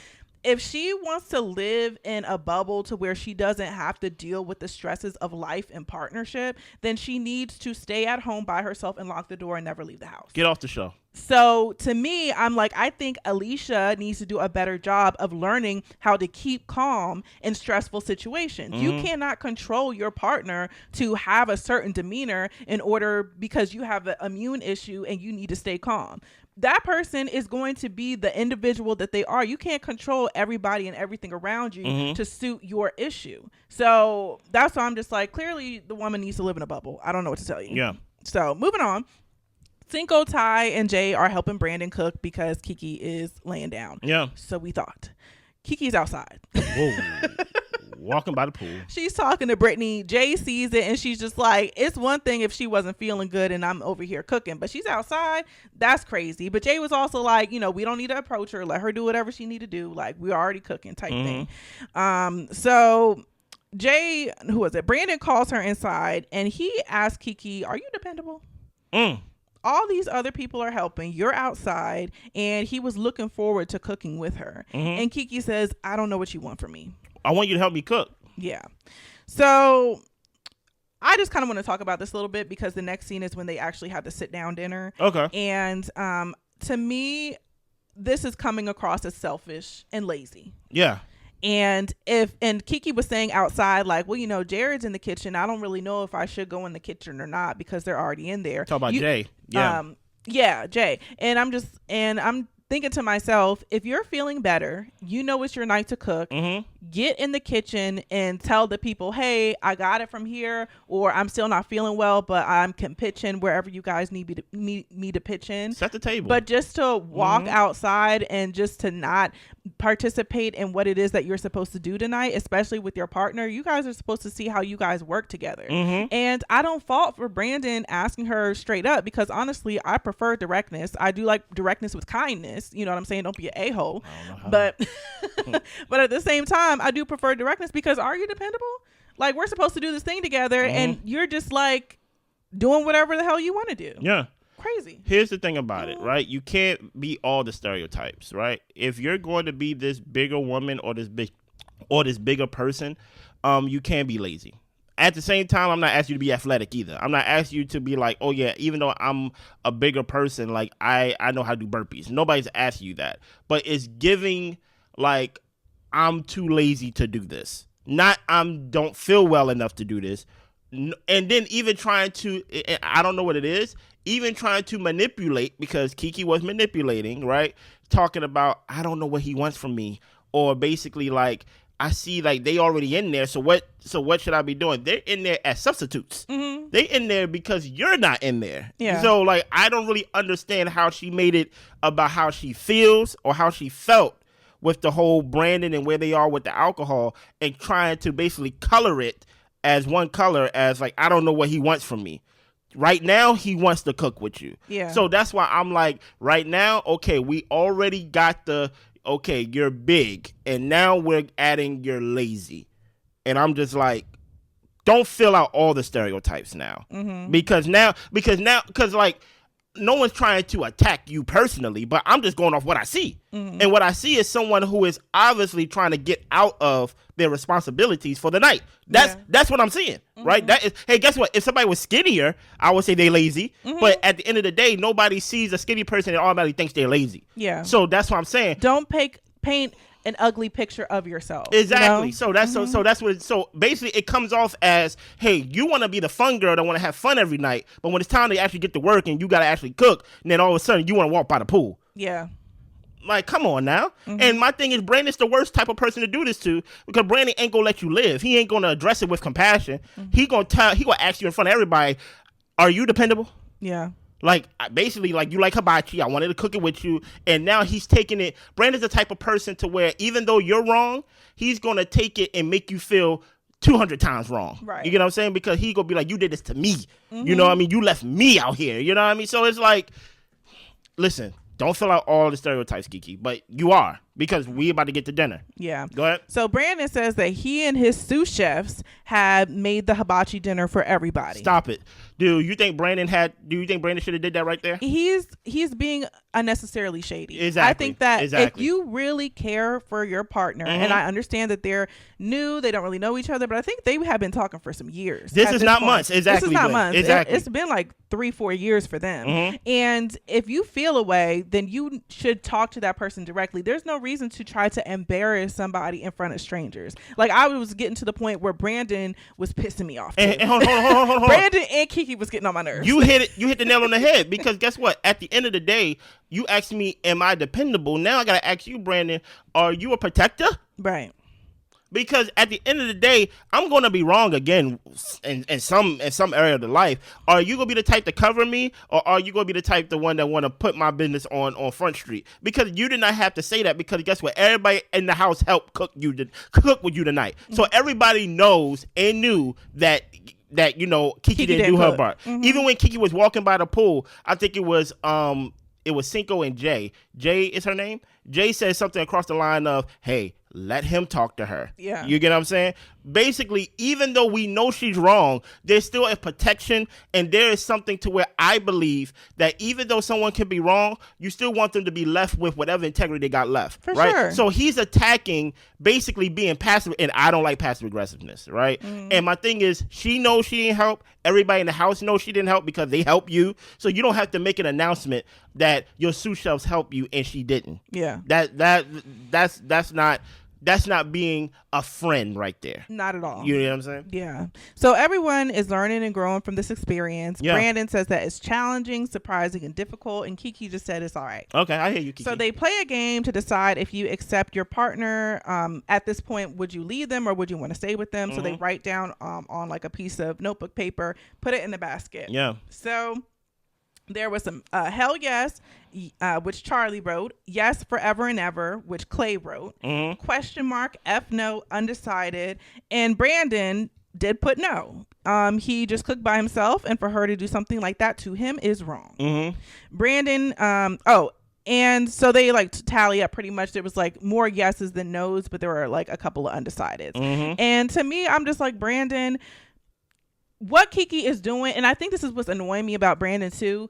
If she wants to live in a bubble to where she doesn't have to deal with the stresses of life and partnership, then she needs to stay at home by herself and lock the door and never leave the house. Get off the show. So to me, I'm like, I think Alicia needs to do a better job of learning how to keep calm in stressful situations. You cannot control your partner to have a certain demeanor in order because you have an immune issue and you need to stay calm. That person is going to be the individual that they are. You can't control everybody and everything around you to suit your issue. So that's why I'm just like, clearly the woman needs to live in a bubble. I don't know what to tell you. Yeah. So moving on. Cinco, Ty, and Jay are helping Brandon cook because Kiki is laying down. Yeah. So we thought. Kiki's outside. Whoa. Walking by the pool. She's talking to Brittany. Jay sees it and she's just like, it's one thing if she wasn't feeling good and I'm over here cooking, but she's outside. That's crazy. But Jay was also like, you know, we don't need to approach her. Let her do whatever she need to do. Like, we're already cooking type thing. So Jay, who was it? Brandon calls her inside and he asks Kiki, are you dependable? All these other people are helping. You're outside. And he was looking forward to cooking with her. And Kiki says, I don't know what you want from me. I want you to help me cook. Yeah. So I just kind of want to talk about this a little bit because the next scene is when they actually have the sit down dinner. Okay. And to me, this is coming across as selfish and lazy. Yeah. And Kiki was saying outside, like, well, you know, Jared's in the kitchen. I don't really know if I should go in the kitchen or not because they're already in there. Talk about Jay. Yeah. Yeah, Jay. And I'm thinking to myself, if you're feeling better, you know it's your night to cook, get in the kitchen and tell the people, hey, I got it from here, or I'm still not feeling well, but I can pitch in wherever you guys need me to pitch in. Set the table. But just to walk outside and just to not participate in what it is that you're supposed to do tonight, especially with your partner, you guys are supposed to see how you guys work together. And I don't fault for Brandon asking her straight up because honestly, I prefer directness. I do like directness with kindness. You know what I'm saying? Don't be an a-hole. But but at the same time, I do prefer directness because are you dependable? Like, we're supposed to do this thing together and you're just like doing whatever the hell you want to do. Yeah. Crazy. Here's the thing about it, right? You can't be all the stereotypes, right? If you're going to be this bigger woman or this bigger person, you can't be lazy. At the same time, I'm not asking you to be athletic either. I'm not asking you to be like, oh yeah, even though I'm a bigger person, like I know how to do burpees. Nobody's asking you that. But it's giving like, I'm too lazy to do this. Not don't feel well enough to do this. And then even trying to, I don't know what it is, even trying to manipulate, because Kiki was manipulating, right? Talking about, I don't know what he wants from me. Or basically like, I see like they already in there. So what should I be doing? They're in there as substitutes. They in there because you're not in there. Yeah. So like, I don't really understand how she made it about how she feels or how she felt with the whole Brandon and where they are with the alcohol and trying to basically color it as one color as like, I don't know what he wants from me. Right now, he wants to cook with you. Yeah. So that's why I'm like, right now, okay, we already got okay, you're big, and now we're adding you're lazy. And I'm just like, don't fill out all the stereotypes now. Mm-hmm. Because like, no one's trying to attack you personally, but I'm just going off what I see. Mm-hmm. And what I see is someone who is obviously trying to get out of their responsibilities for the night. That's what I'm seeing, right? That is, hey, guess what? If somebody was skinnier, I would say they lazy. Mm-hmm. But at the end of the day, nobody sees a skinny person and automatically thinks they're lazy. Yeah. So that's what I'm saying. Don't paint an ugly picture of yourself. Exactly. You know? So that's so that's what. So basically, it comes off as, hey, you want to be the fun girl that want to have fun every night, but when it's time to actually get to work and you got to actually cook, and then all of a sudden you want to walk by the pool. Yeah. Like, come on now. Mm-hmm. And my thing is, Brandon's the worst type of person to do this to, because Brandon ain't gonna let you live. He ain't gonna address it with compassion. Mm-hmm. He gonna ask you in front of everybody, are you dependable? Yeah. Like, basically, like, you like hibachi, I wanted to cook it with you, and now he's taking it. Brandon's the type of person to where, even though you're wrong, he's gonna take it and make you feel 200 times wrong. Right. You get what I'm saying? Because he gonna be like, you did this to me. Mm-hmm. You know what I mean? You left me out here. You know what I mean? So it's like, listen, don't fill out all the stereotypes, Kiki, but you are, because we about to get to dinner. Yeah. Go ahead. So Brandon says that he and his sous chefs had made the hibachi dinner for everybody. Stop it. Do you think Brandon should have did that right there? He's being unnecessarily shady. Exactly. I think that if you really care for your partner, mm-hmm. and I understand that they're new, they don't really know each other, but I think they have been talking for some years. This is not months. Exactly. This is not months. Exactly. It's been like 3-4 years for them. Mm-hmm. And if you feel a way, then you should talk to that person directly. There's no reason to try to embarrass somebody in front of strangers. Like, I was getting to the point where Brandon was pissing me off. And hold on. Brandon and Kiki was getting on my nerves. You hit the nail on the head, because guess what? At the end of the day, you asked me, am I dependable? Now I got to ask you, Brandon, are you a protector? Right. Because at the end of the day, I'm going to be wrong again in some area of the life. Are you going to be the type to cover me, or are you going to be the type, the one that want to put my business on Front Street? Because you did not have to say that, because guess what? Everybody in the house helped cook with you tonight. Mm-hmm. So everybody knows and knew that you know, Kiki didn't do her part. Mm-hmm. Even when Kiki was walking by the pool, I think it was Cinco and Jay. Jay is her name. Jay said something across the line of, hey, let him talk to her. Yeah. You get what I'm saying? Basically, even though we know she's wrong, there's still a protection, and there is something to where I believe that even though someone can be wrong, you still want them to be left with whatever integrity they got left. For right? sure. So he's attacking, basically being passive, and I don't like passive aggressiveness, right? Mm-hmm. And my thing is, she knows she didn't help. Everybody in the house knows she didn't help, because they help you. So you don't have to make an announcement that your sous chefs help you and she didn't. Yeah. That's not being a friend right there. Not at all. You know what I'm saying? Yeah. So everyone is learning and growing from this experience. Yeah. Brandon says that it's challenging, surprising, and difficult, and Kiki just said it's all right. Okay, I hear you, Kiki. So they play a game to decide if you accept your partner. At this point, would you leave them or would you want to stay with them? Mm-hmm. So they write down on like a piece of notebook paper, put it in the basket. Yeah. So there was some hell yes, which Charlie wrote, yes forever and ever, which Clay wrote, question mark, F no, undecided, and Brandon did put no. He just cooked by himself, and for her to do something like that to him is wrong. Mm-hmm. Brandon, and so they like tally up pretty much. There was like more yeses than nos, but there were like a couple of undecideds. Mm-hmm. And to me, I'm just like, Brandon, what Kiki is doing, and I think this is what's annoying me about Brandon too,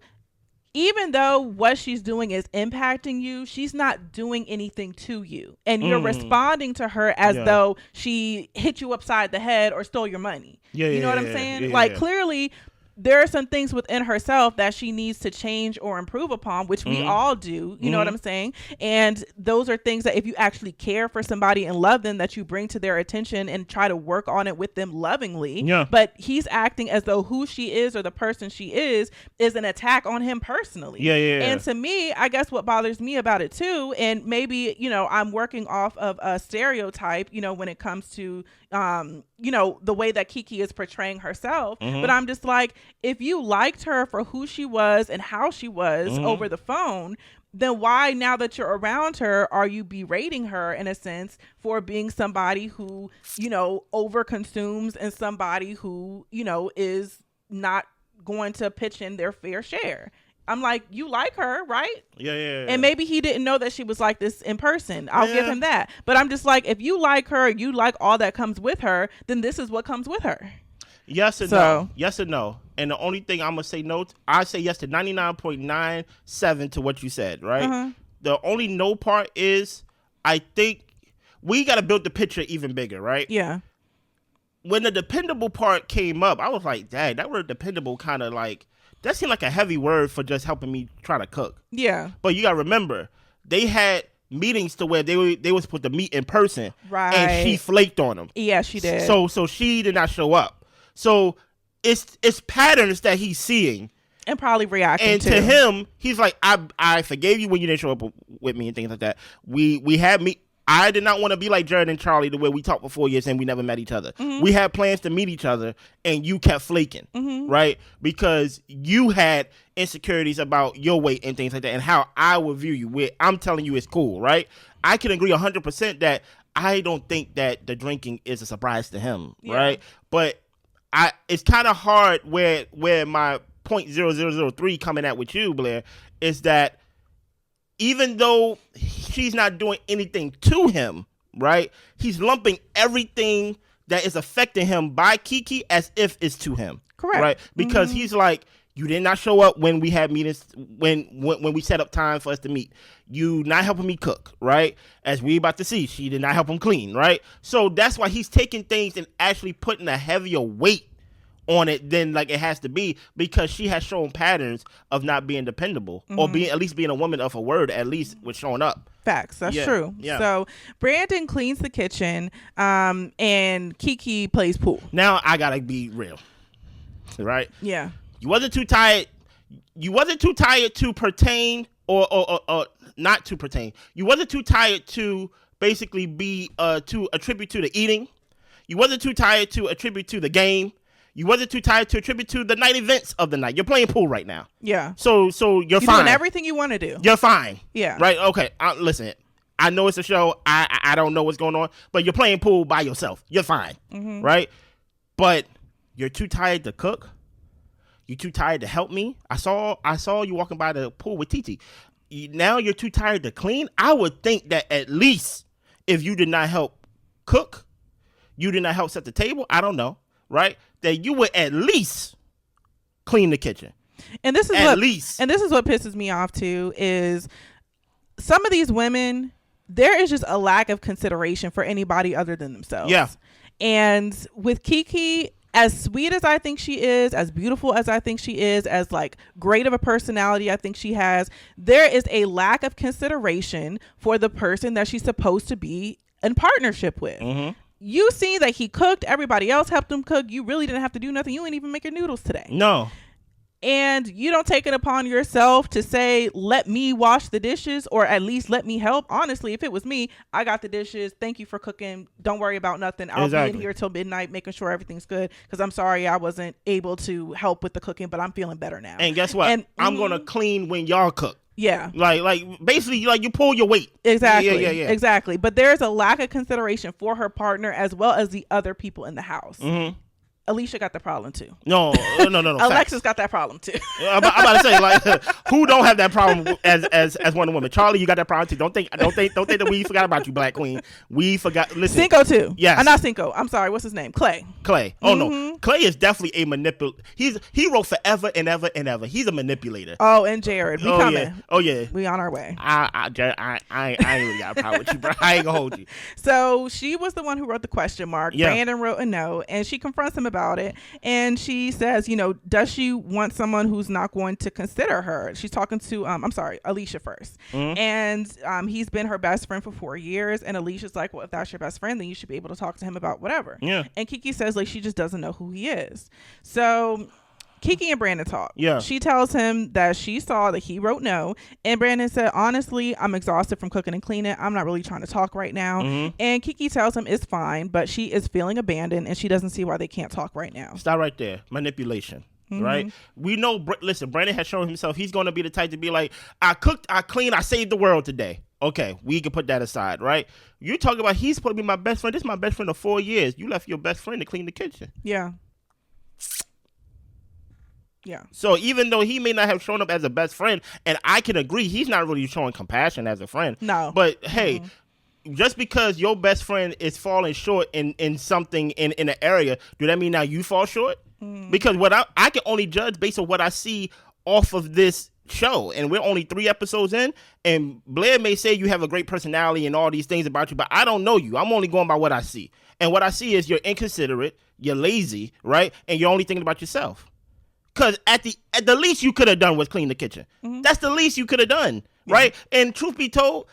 even though what she's doing is impacting you, she's not doing anything to you. And you're responding to her as though she hit you upside the head or stole your money. You know what I'm saying? Clearly, there are some things within herself that she needs to change or improve upon, which we all do. You know what I'm saying? And those are things that if you actually care for somebody and love them, that you bring to their attention and try to work on it with them lovingly. Yeah. But he's acting as though who she is or the person she is an attack on him personally. Yeah. And to me, I guess what bothers me about it too, and maybe, you know, I'm working off of a stereotype, you know, when it comes to, you know, the way that Kiki is portraying herself. But I'm just like, if you liked her for who she was and how she was over the phone, then why, now that you're around her, are you berating her in a sense for being somebody who, you know, overconsumes and somebody who, you know, is not going to pitch in their fair share? I'm like, you like her, right? Yeah. And maybe he didn't know that she was like this in person. I'll give him that. But I'm just like, if you like her, you like all that comes with her, then this is what comes with her. Yes and no. Yes and no. And the only thing I'm going to say no, I say yes to 99.97 to what you said, right? The only no part is, I think we got to build the picture even bigger, right? Yeah. When the dependable part came up, I was like, dang, that word dependable kind of like, that seemed like a heavy word for just helping me try to cook. Yeah. But you got to remember, they had meetings to where they were supposed to meet in person. Right. And she flaked on them. Yeah, she did. So she did not show up. So it's patterns that he's seeing. And probably reacting and to him, he's like, I forgave you when you didn't show up with me and things like that. We had me. I did not want to be like Jared and Charlie, the way we talked for 4 years and we never met each other. We had plans to meet each other, and you kept flaking, right? Because you had insecurities about your weight and things like that, and how I would view you. I'm telling you it's cool, right? I can agree 100% that I don't think that the drinking is a surprise to him, right? But it's kind of hard where my .0003 coming at with you, Blair, is that even though she's not doing anything to him, right, he's lumping everything that is affecting him by Keke as if it's to him. Correct. Right? Because he's like, you did not show up when we had meetings, when we set up time for us to meet. You not helping me cook, right? As we about to see, she did not help him clean, right? So that's why he's taking things and actually putting a heavier weight on it than like it has to be, because she has shown patterns of not being dependable or at least being a woman of her word, at least with showing up. Facts. That's true. Yeah. So Brandon cleans the kitchen, and Keke plays pool. Now I gotta be real, right? Yeah. You wasn't too tired. You wasn't too tired to pertain or not to pertain. You wasn't too tired to basically be to attribute to the eating. You wasn't too tired to attribute to the game. You wasn't too tired to attribute to the night events of the night. You're playing pool right now. Yeah. So you're fine. You're doing everything you want to do. You're fine. Yeah. Right? Okay. Listen, I know it's a show. I don't know what's going on, but you're playing pool by yourself. You're fine. Right? But you're too tired to cook. You're too tired to help me. I saw you walking by the pool with Titi. Now you're too tired to clean. I would think that at least if you did not help cook, you did not help set the table, I don't know, right? That you would at least clean the kitchen. And this is at least. And this is what pisses me off too, is some of these women, there is just a lack of consideration for anybody other than themselves. Yeah. And with Keke, as sweet as I think she is, as beautiful as I think she is, as like great of a personality I think she has, there is a lack of consideration for the person that she's supposed to be in partnership with. You see that he cooked, everybody else helped him cook. You really didn't have to do nothing. You ain't even make your noodles today. No. And you don't take it upon yourself to say, let me wash the dishes, or at least let me help. Honestly, if it was me, I got the dishes. Thank you for cooking. Don't worry about nothing. I'll be in here till midnight making sure everything's good, because I'm sorry I wasn't able to help with the cooking, but I'm feeling better now. And guess what? I'm going to clean when y'all cook. Yeah. Like basically, like you pull your weight. Exactly. Yeah. Exactly. But there's a lack of consideration for her partner as well as the other people in the house. Alicia got the problem too. No. Alexis got that problem too. I'm about to say, like, who don't have that problem as Wonder Woman? Charlie, you got that problem too. Don't think that we forgot about you, Black Queen. We forgot. Listen, Cinco too. Yes, not Cinco. I'm sorry. What's his name? Clay. Oh no, Clay is definitely a manipulator. He wrote forever and ever and ever. He's a manipulator. Oh, and Jared, we coming. Yeah. We on our way. Jared, I ain't really got a problem with you, bro. I ain't gonna hold you. So she was the one who wrote the question mark. Yeah. Brandon wrote a note, and she confronts him about it, and she says, does she want someone who's not going to consider her? She's talking to Alicia first. And he's been her best friend for 4 years, and Alicia's like, well, if that's your best friend, then you should be able to talk to him about whatever. Yeah. And Keke says, like, she just doesn't know who he is. So Keke and Brandon talk. Yeah. She tells him that she saw that he wrote no, and Brandon said, honestly, I'm exhausted from cooking and cleaning. I'm not really trying to talk right now. And Keke tells him it's fine, but she is feeling abandoned, and she doesn't see why they can't talk right now. Stop right there. Manipulation. right? We know, listen, Brandon has shown himself he's going to be the type to be like, I cooked, I cleaned, I saved the world today. Okay, we can put that aside, right? You talk about he's supposed to be my best friend. This is my best friend of 4 years. You left your best friend to clean the kitchen. Yeah. Yeah. So even though he may not have shown up as a best friend, and I can agree, he's not really showing compassion as a friend. No. But hey, just because your best friend is falling short in something in an area, do that mean now you fall short? Because what I can only judge based on what I see off of this show, and we're only 3 episodes in, and Blair may say you have a great personality and all these things about you, but I don't know you. I'm only going by what I see. And what I see is you're inconsiderate, you're lazy, right? And you're only thinking about yourself. Because at the least you could have done was clean the kitchen. That's the least you could have done, right? And truth be told,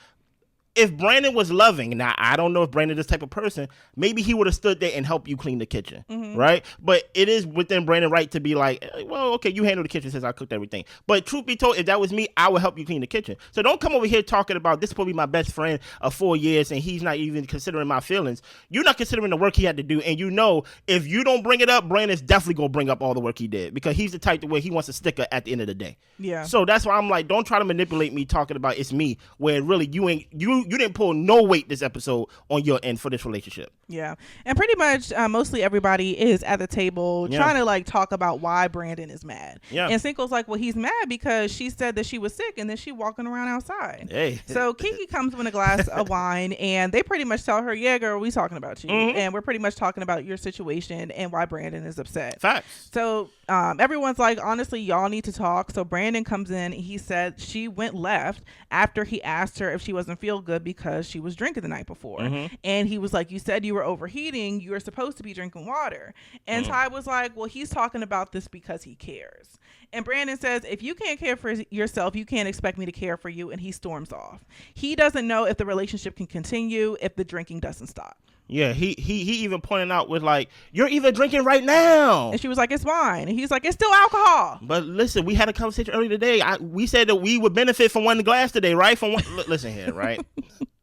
if Brandon was loving, now I don't know if Brandon is this type of person, maybe he would have stood there and helped you clean the kitchen, right? But it is within Brandon right to be like, well, okay, you handle the kitchen since I cooked everything. But truth be told, if that was me, I would help you clean the kitchen. So don't come over here talking about this is probably my best friend of 4 years and he's not even considering my feelings. You're not considering the work he had to do, and you know if you don't bring it up, Brandon's definitely going to bring up all the work he did because he's the type to where he wants a sticker at the end of the day. Yeah. So that's why I'm like, don't try to manipulate me talking about it's me, where really you didn't pull no weight this episode on your end for this relationship. Yeah. And pretty much mostly everybody is at the table trying to like talk about why Brandon is mad. Yeah. And Cinco's like, well, he's mad because she said that she was sick and then she walking around outside. Hey. So Keke comes with a glass of wine and they pretty much tell her, yeah, girl, we talking about you. And we're pretty much talking about your situation and why Brandon is upset. Facts. So everyone's like, honestly, y'all need to talk. So Brandon comes in. He said she went left after he asked her if she wasn't feel good because she was drinking the night before. And he was like, you said you were overheating. You were supposed to be drinking water. And Ty was like, well, he's talking about this because he cares. And Brandon says, if you can't care for yourself, you can't expect me to care for you. And he storms off. He doesn't know if the relationship can continue if the drinking doesn't stop. Yeah, he even pointed out with like, you're even drinking right now. And she was like, it's wine. And he's like, it's still alcohol. But listen, we had a conversation earlier today. We said that we would benefit from one glass today, right? From one, listen here, right?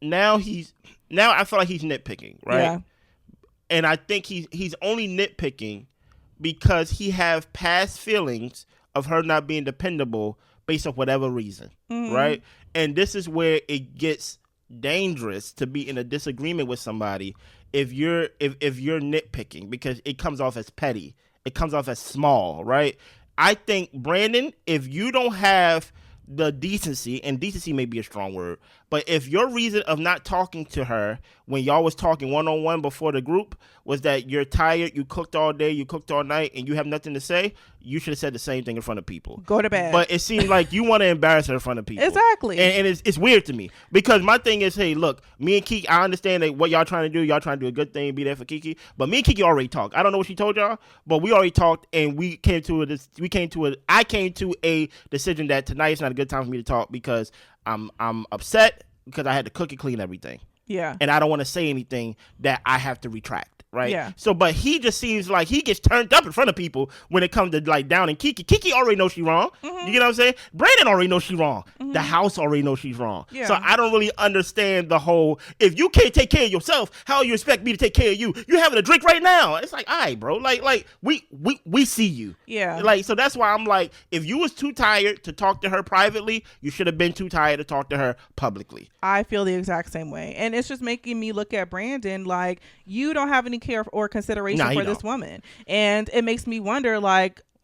Now I feel like he's nitpicking, right? Yeah. And I think he's only nitpicking because he have past feelings of her not being dependable based off whatever reason, right? And this is where it gets dangerous to be in a disagreement with somebody if you're nitpicking, because it comes off as petty, it comes off as small, right? I think, Brandon, if you don't have the decency, and decency may be a strong word, but if your reason of not talking to her when y'all was talking one-on-one before the group was that you're tired, you cooked all day, you cooked all night, and you have nothing to say, you should have said the same thing in front of people. Go to bed. But it seems like you want to embarrass her in front of people. Exactly. And it's weird to me because my thing is, hey, look, me and Kiki, I understand that what y'all trying to do, y'all trying to do a good thing, be there for Kiki, but me and Kiki already talked. I don't know what she told y'all, but we already talked, and I came to a decision that tonight is not a good time for me to talk because I'm upset because I had to cook and clean everything. Yeah. And I don't want to say anything that I have to retract. Right. Yeah. So, but he just seems like he gets turned up in front of people when it comes to like down and Kiki. Kiki already knows she's wrong. You get what I'm saying? Brandon already knows she's wrong. The house already knows she's wrong. Yeah. So I don't really understand the whole, if you can't take care of yourself, how you expect me to take care of you? You having a drink right now. It's like, all right, bro. Like we see you. Yeah. Like, so that's why I'm like, if you was too tired to talk to her privately, you should have been too tired to talk to her publicly. I feel the exact same way. And it's just making me look at Brandon like you don't have any care or consideration for this woman. And it makes me wonder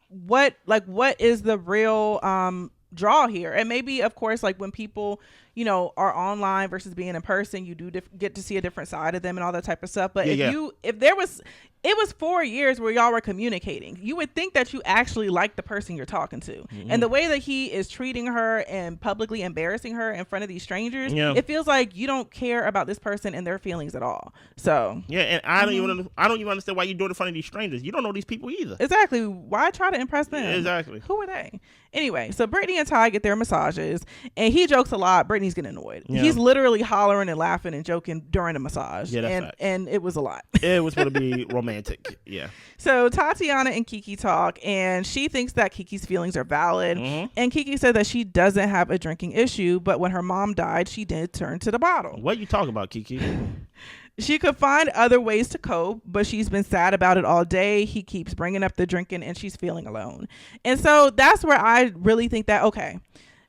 what is the real draw here? And maybe, of course, like when people, are online versus being in person, you do get to see a different side of them and all that type of stuff. But it was 4 years where y'all were communicating. You would think that you actually like the person you're talking to. And the way that he is treating her and publicly embarrassing her in front of these strangers, it feels like you don't care about this person and their feelings at all. So yeah, and I don't even understand why you do it in front of these strangers. You don't know these people either. Exactly. Why try to impress them? Exactly. Who are they? Anyway, so Brittany and Ty get their massages, and he jokes a lot. Brittany's getting annoyed. Yeah. He's literally hollering and laughing and joking during the massage. Yeah, and it was a lot. It was going to be romantic. Yeah. So Tatiana and Kiki talk, and she thinks that Kiki's feelings are valid. And Kiki said that she doesn't have a drinking issue, but when her mom died, she did turn to the bottle. What you talking about, Kiki? She could find other ways to cope, but she's been sad about it all day. He keeps bringing up the drinking and she's feeling alone. And so that's where I really think that, okay,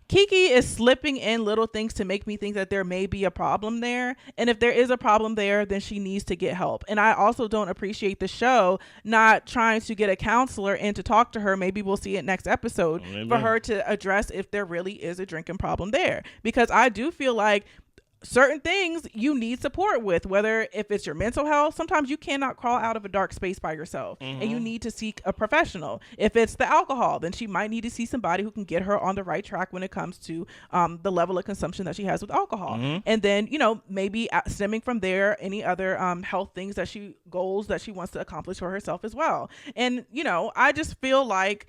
Keke is slipping in little things to make me think that there may be a problem there. And if there is a problem there, then she needs to get help. And I also don't appreciate the show not trying to get a counselor in to talk to her. Maybe we'll see it next episode. Amen. For her to address if there really is a drinking problem there. Because I do feel like certain things you need support with, whether if it's your mental health, sometimes you cannot crawl out of a dark space by yourself, and you need to seek a professional. If it's the alcohol, then she might need to see somebody who can get her on the right track when it comes to the level of consumption that she has with alcohol. And then, maybe stemming from there, any other health things goals that she wants to accomplish for herself as well. And, I just feel like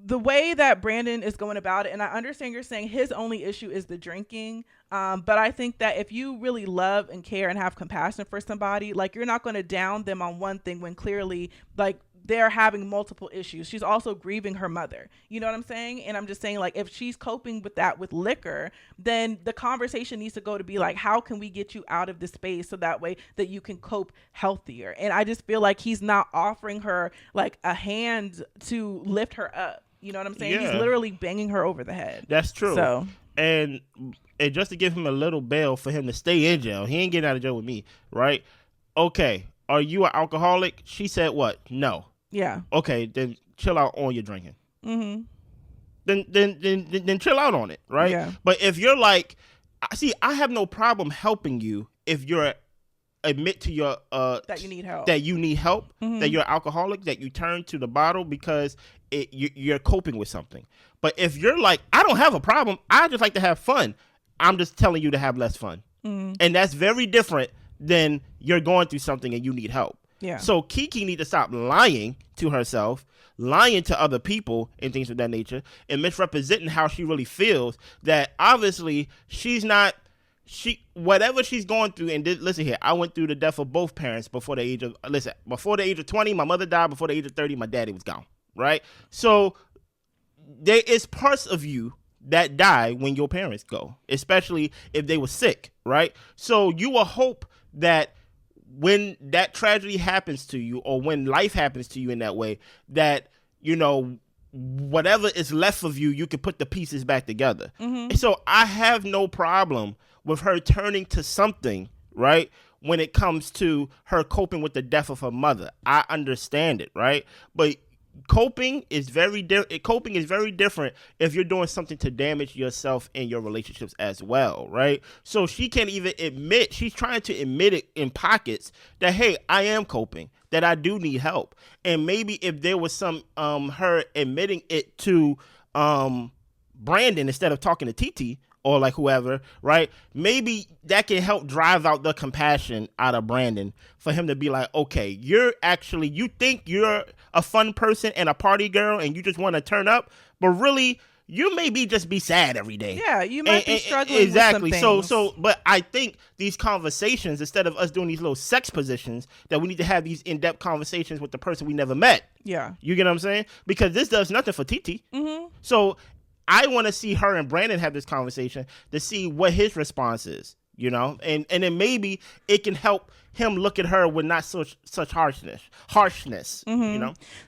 the way that Brandon is going about it, and I understand you're saying his only issue is the drinking, but I think that if you really love and care and have compassion for somebody, like, you're not going to down them on one thing when clearly, like, they're having multiple issues. She's also grieving her mother. You know what I'm saying? And I'm just saying, like, if she's coping with that with liquor, then the conversation needs to go to be like, how can we get you out of this space so that way that you can cope healthier? And I just feel like he's not offering her like a hand to lift her up. You know what I'm saying? Yeah. He's literally banging her over the head. That's true. So, and just to give him a little bail for him to stay in jail, he ain't getting out of jail with me, right? Okay, are you an alcoholic? She said what? No. Yeah. Okay, then chill out on your drinking. Then chill out on it, right? Yeah. But if you're like, see, I have no problem helping you if you're admit to your that you need help, that you're an alcoholic, that you turn to the bottle because you're coping with something. But if you're like, I don't have a problem, I just like to have fun, I'm just telling you to have less fun. And that's very different than you're going through something and you need help. Yeah. So Keke need to stop lying to herself, lying to other people and things of that nature, and misrepresenting how she really feels. That obviously whatever she's going through. And listen here, I went through the death of both parents before the age of 20. My mother died. Before the age of 30, my daddy was gone. Right. So there is parts of you that die when your parents go, especially if they were sick. Right. So you will hope that when that tragedy happens to you, or when life happens to you in that way, that, whatever is left of you, you can put the pieces back together. So I have no problem with her turning to something, right, when it comes to her coping with the death of her mother. I understand it, right? But coping is very different if you're doing something to damage yourself and your relationships as well, right? So she can't even admit, she's trying to admit it in pockets that, hey, I am coping, that I do need help. And maybe if there was some her admitting it to Brandon instead of talking to Titi or like whoever, right? Maybe that can help drive out the compassion out of Brandon for him to be like, okay, you think you're a fun person and a party girl and you just want to turn up, but really you maybe just be sad every day. Yeah, you might be struggling exactly. with some things. But I think these conversations, instead of us doing these little sex positions, that we need to have these in-depth conversations with the person we never met. Yeah. You get what I'm saying? Because this does nothing for Titi. So I want to see her and Brandon have this conversation to see what his response is, and then maybe it can help him look at her with not such harshness,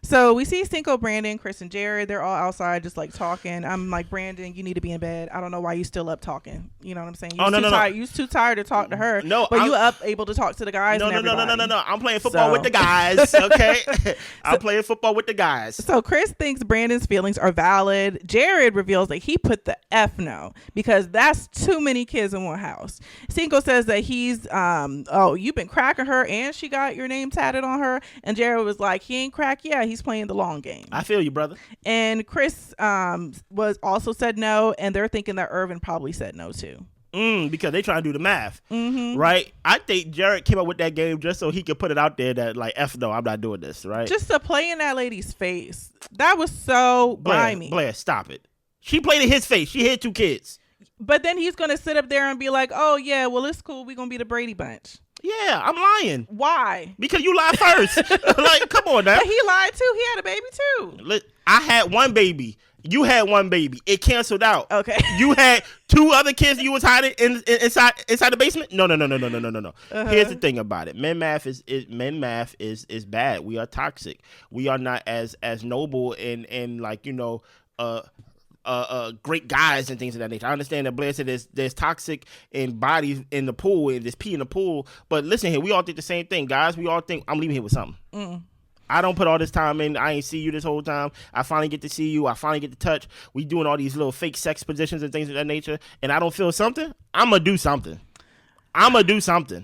So we see Cinco, Brandon, Chris, and Jared. They're all outside just like talking. I'm like, Brandon, you need to be in bed. I don't know why you still up talking. You know what I'm saying? You too tired to talk to her. No, but you up able to talk to the guys. No. I'm playing football with the guys. Okay, I'm playing football with the guys. So Chris thinks Brandon's feelings are valid. Jared reveals that he put the F no because that's too many kids in one house. Cinco says that he's you've been cracking her and she got your name tatted on her, and Jared was like, he ain't crack, he's playing the long game. I feel you, brother. And Chris was also said no, and they're thinking that Irvin probably said no too. Because they trying to do the math, right? I think Jared came up with that game just so he could put it out there that like, F no, I'm not doing this, right? Just to play in that lady's face. That was so grimy. Blair, stop it. She played in his face. She had 2 kids. But then he's going to sit up there and be like, oh yeah, well it's cool, we're going to be the Brady Bunch. Yeah, I'm lying. Why? Because you lied first. Like, come on now. But he lied too. He had a baby too. I had one baby. You had one baby. It canceled out. Okay. You had 2 other kids you was hiding inside the basement. No. Here's the thing about it. Men math is bad. We are toxic. We are not as noble and like, you know, great guys and things of that nature. I understand that Blair said there's toxic in bodies in the pool and there's pee in the pool. But listen here, we all think the same thing, guys. We all think I'm leaving here with something. I don't put all this time in. I ain't see you this whole time. I finally get to see you. I finally get to touch. We doing all these little fake sex positions and things of that nature. And I don't feel something. I'm going to do something.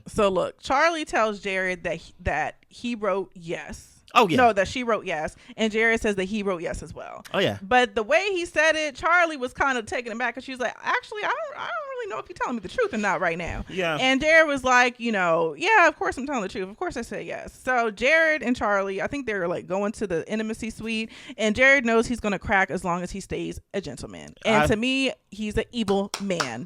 So look, Charlie tells Jared that he wrote yes. Oh, yeah. No, that she wrote yes. And Jared says that he wrote yes as well. Oh, yeah. But the way he said it, Charlie was kind of taken aback because she was like, actually, I don't really know if you're telling me the truth or not right now. Yeah. And Jared was like, you know, yeah, of course I'm telling the truth. Of course I said yes. So Jared and Charlie, I think they're like going to the intimacy suite. And Jared knows he's going to crack as long as he stays a gentleman. And to me, he's an evil man.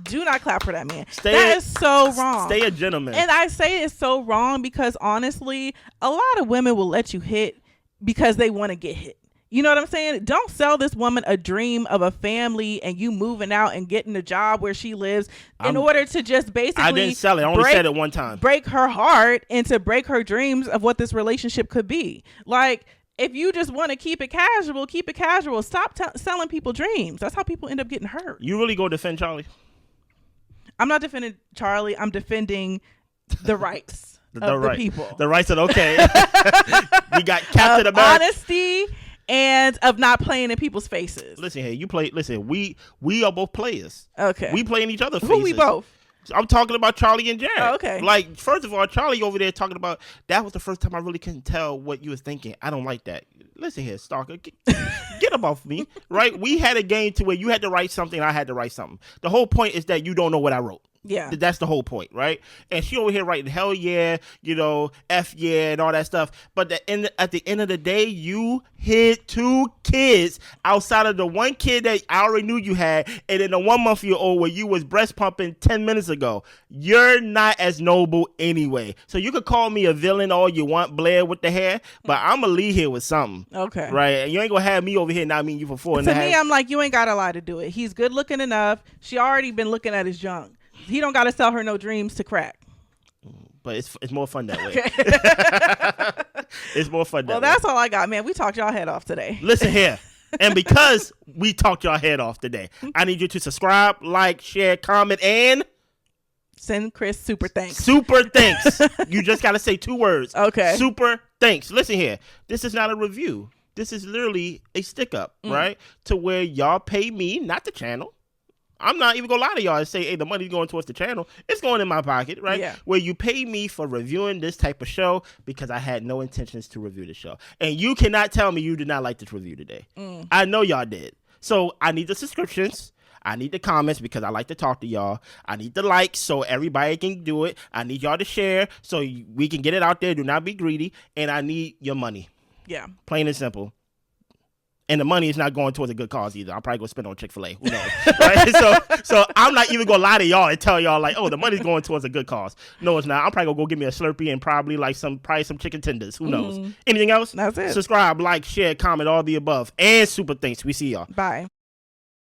Do not clap for that man. That is so wrong. Stay a gentleman. And I say it's so wrong because honestly, a lot of women will let you hit because they want to get hit. You know what I'm saying? Don't sell this woman a dream of a family and you moving out and getting a job where she lives in order to just basically. I didn't sell it. I only said it one time. Break her heart and to break her dreams of what this relationship could be. Like, if you just want to keep it casual, keep it casual. Stop selling people dreams. That's how people end up getting hurt. You really go defend Charlie? I'm not defending Charlie. I'm defending the rights of the people. The rights of, okay. We got Captain America. Honesty and of not playing in people's faces. Listen here, we are both players. Okay. We play in each other's faces. Who we both? I'm talking about Charlie and Jared. Oh, okay. Like, first of all, Charlie over there talking about, that was the first time I really couldn't tell what you was thinking. I don't like that. Listen here, stalker. Get up off me, right? We had a game to where you had to write something, I had to write something. The whole point is that you don't know what I wrote. Yeah. That's the whole point, right? And she over here writing hell yeah, you know, F yeah, and all that stuff. But at the end of the day, you hid 2 kids outside of the one kid that I already knew you had, and then the 1-month-old where you was breast pumping 10 minutes ago. You're not as noble anyway. So you could call me a villain all you want, Blair with the hair, but I'm going to leave here with something. Okay. Right? And you ain't going to have me over here not meeting you for 4 and to a half. me, I'm like, you ain't got to lie to do it. He's good looking enough. She already been looking at his junk. He don't got to sell her no dreams to crack. But it's more fun that way. It's more fun that way. Well, that's all I got, man. We talked y'all head off today. Listen here. And because we talked y'all head off today, I need you to subscribe, like, share, comment, and send Chris super thanks. Super thanks. You just got to say 2 words. Okay. Super thanks. Listen here. This is not a review. This is literally a stick up, right? To where y'all pay me, not the channel. I'm not even going to lie to y'all and say, hey, the money's going towards the channel. It's going in my pocket, right? Yeah. Where you pay me for reviewing this type of show because I had no intentions to review the show. And you cannot tell me you did not like this review today. I know y'all did. So I need the subscriptions. I need the comments because I like to talk to y'all. I need the likes so everybody can do it. I need y'all to share so we can get it out there. Do not be greedy. And I need your money. Yeah. Plain and simple. And the money is not going towards a good cause either. I'm probably going to spend on Chick-fil-A. Who knows? Right? So I'm not even going to lie to y'all and tell y'all like, oh, the money's going towards a good cause. No, it's not. I'm probably going to go get me a Slurpee and probably some chicken tenders. Who knows? Anything else? That's it. Subscribe, like, share, comment, all the above. And super thanks. We see y'all. Bye.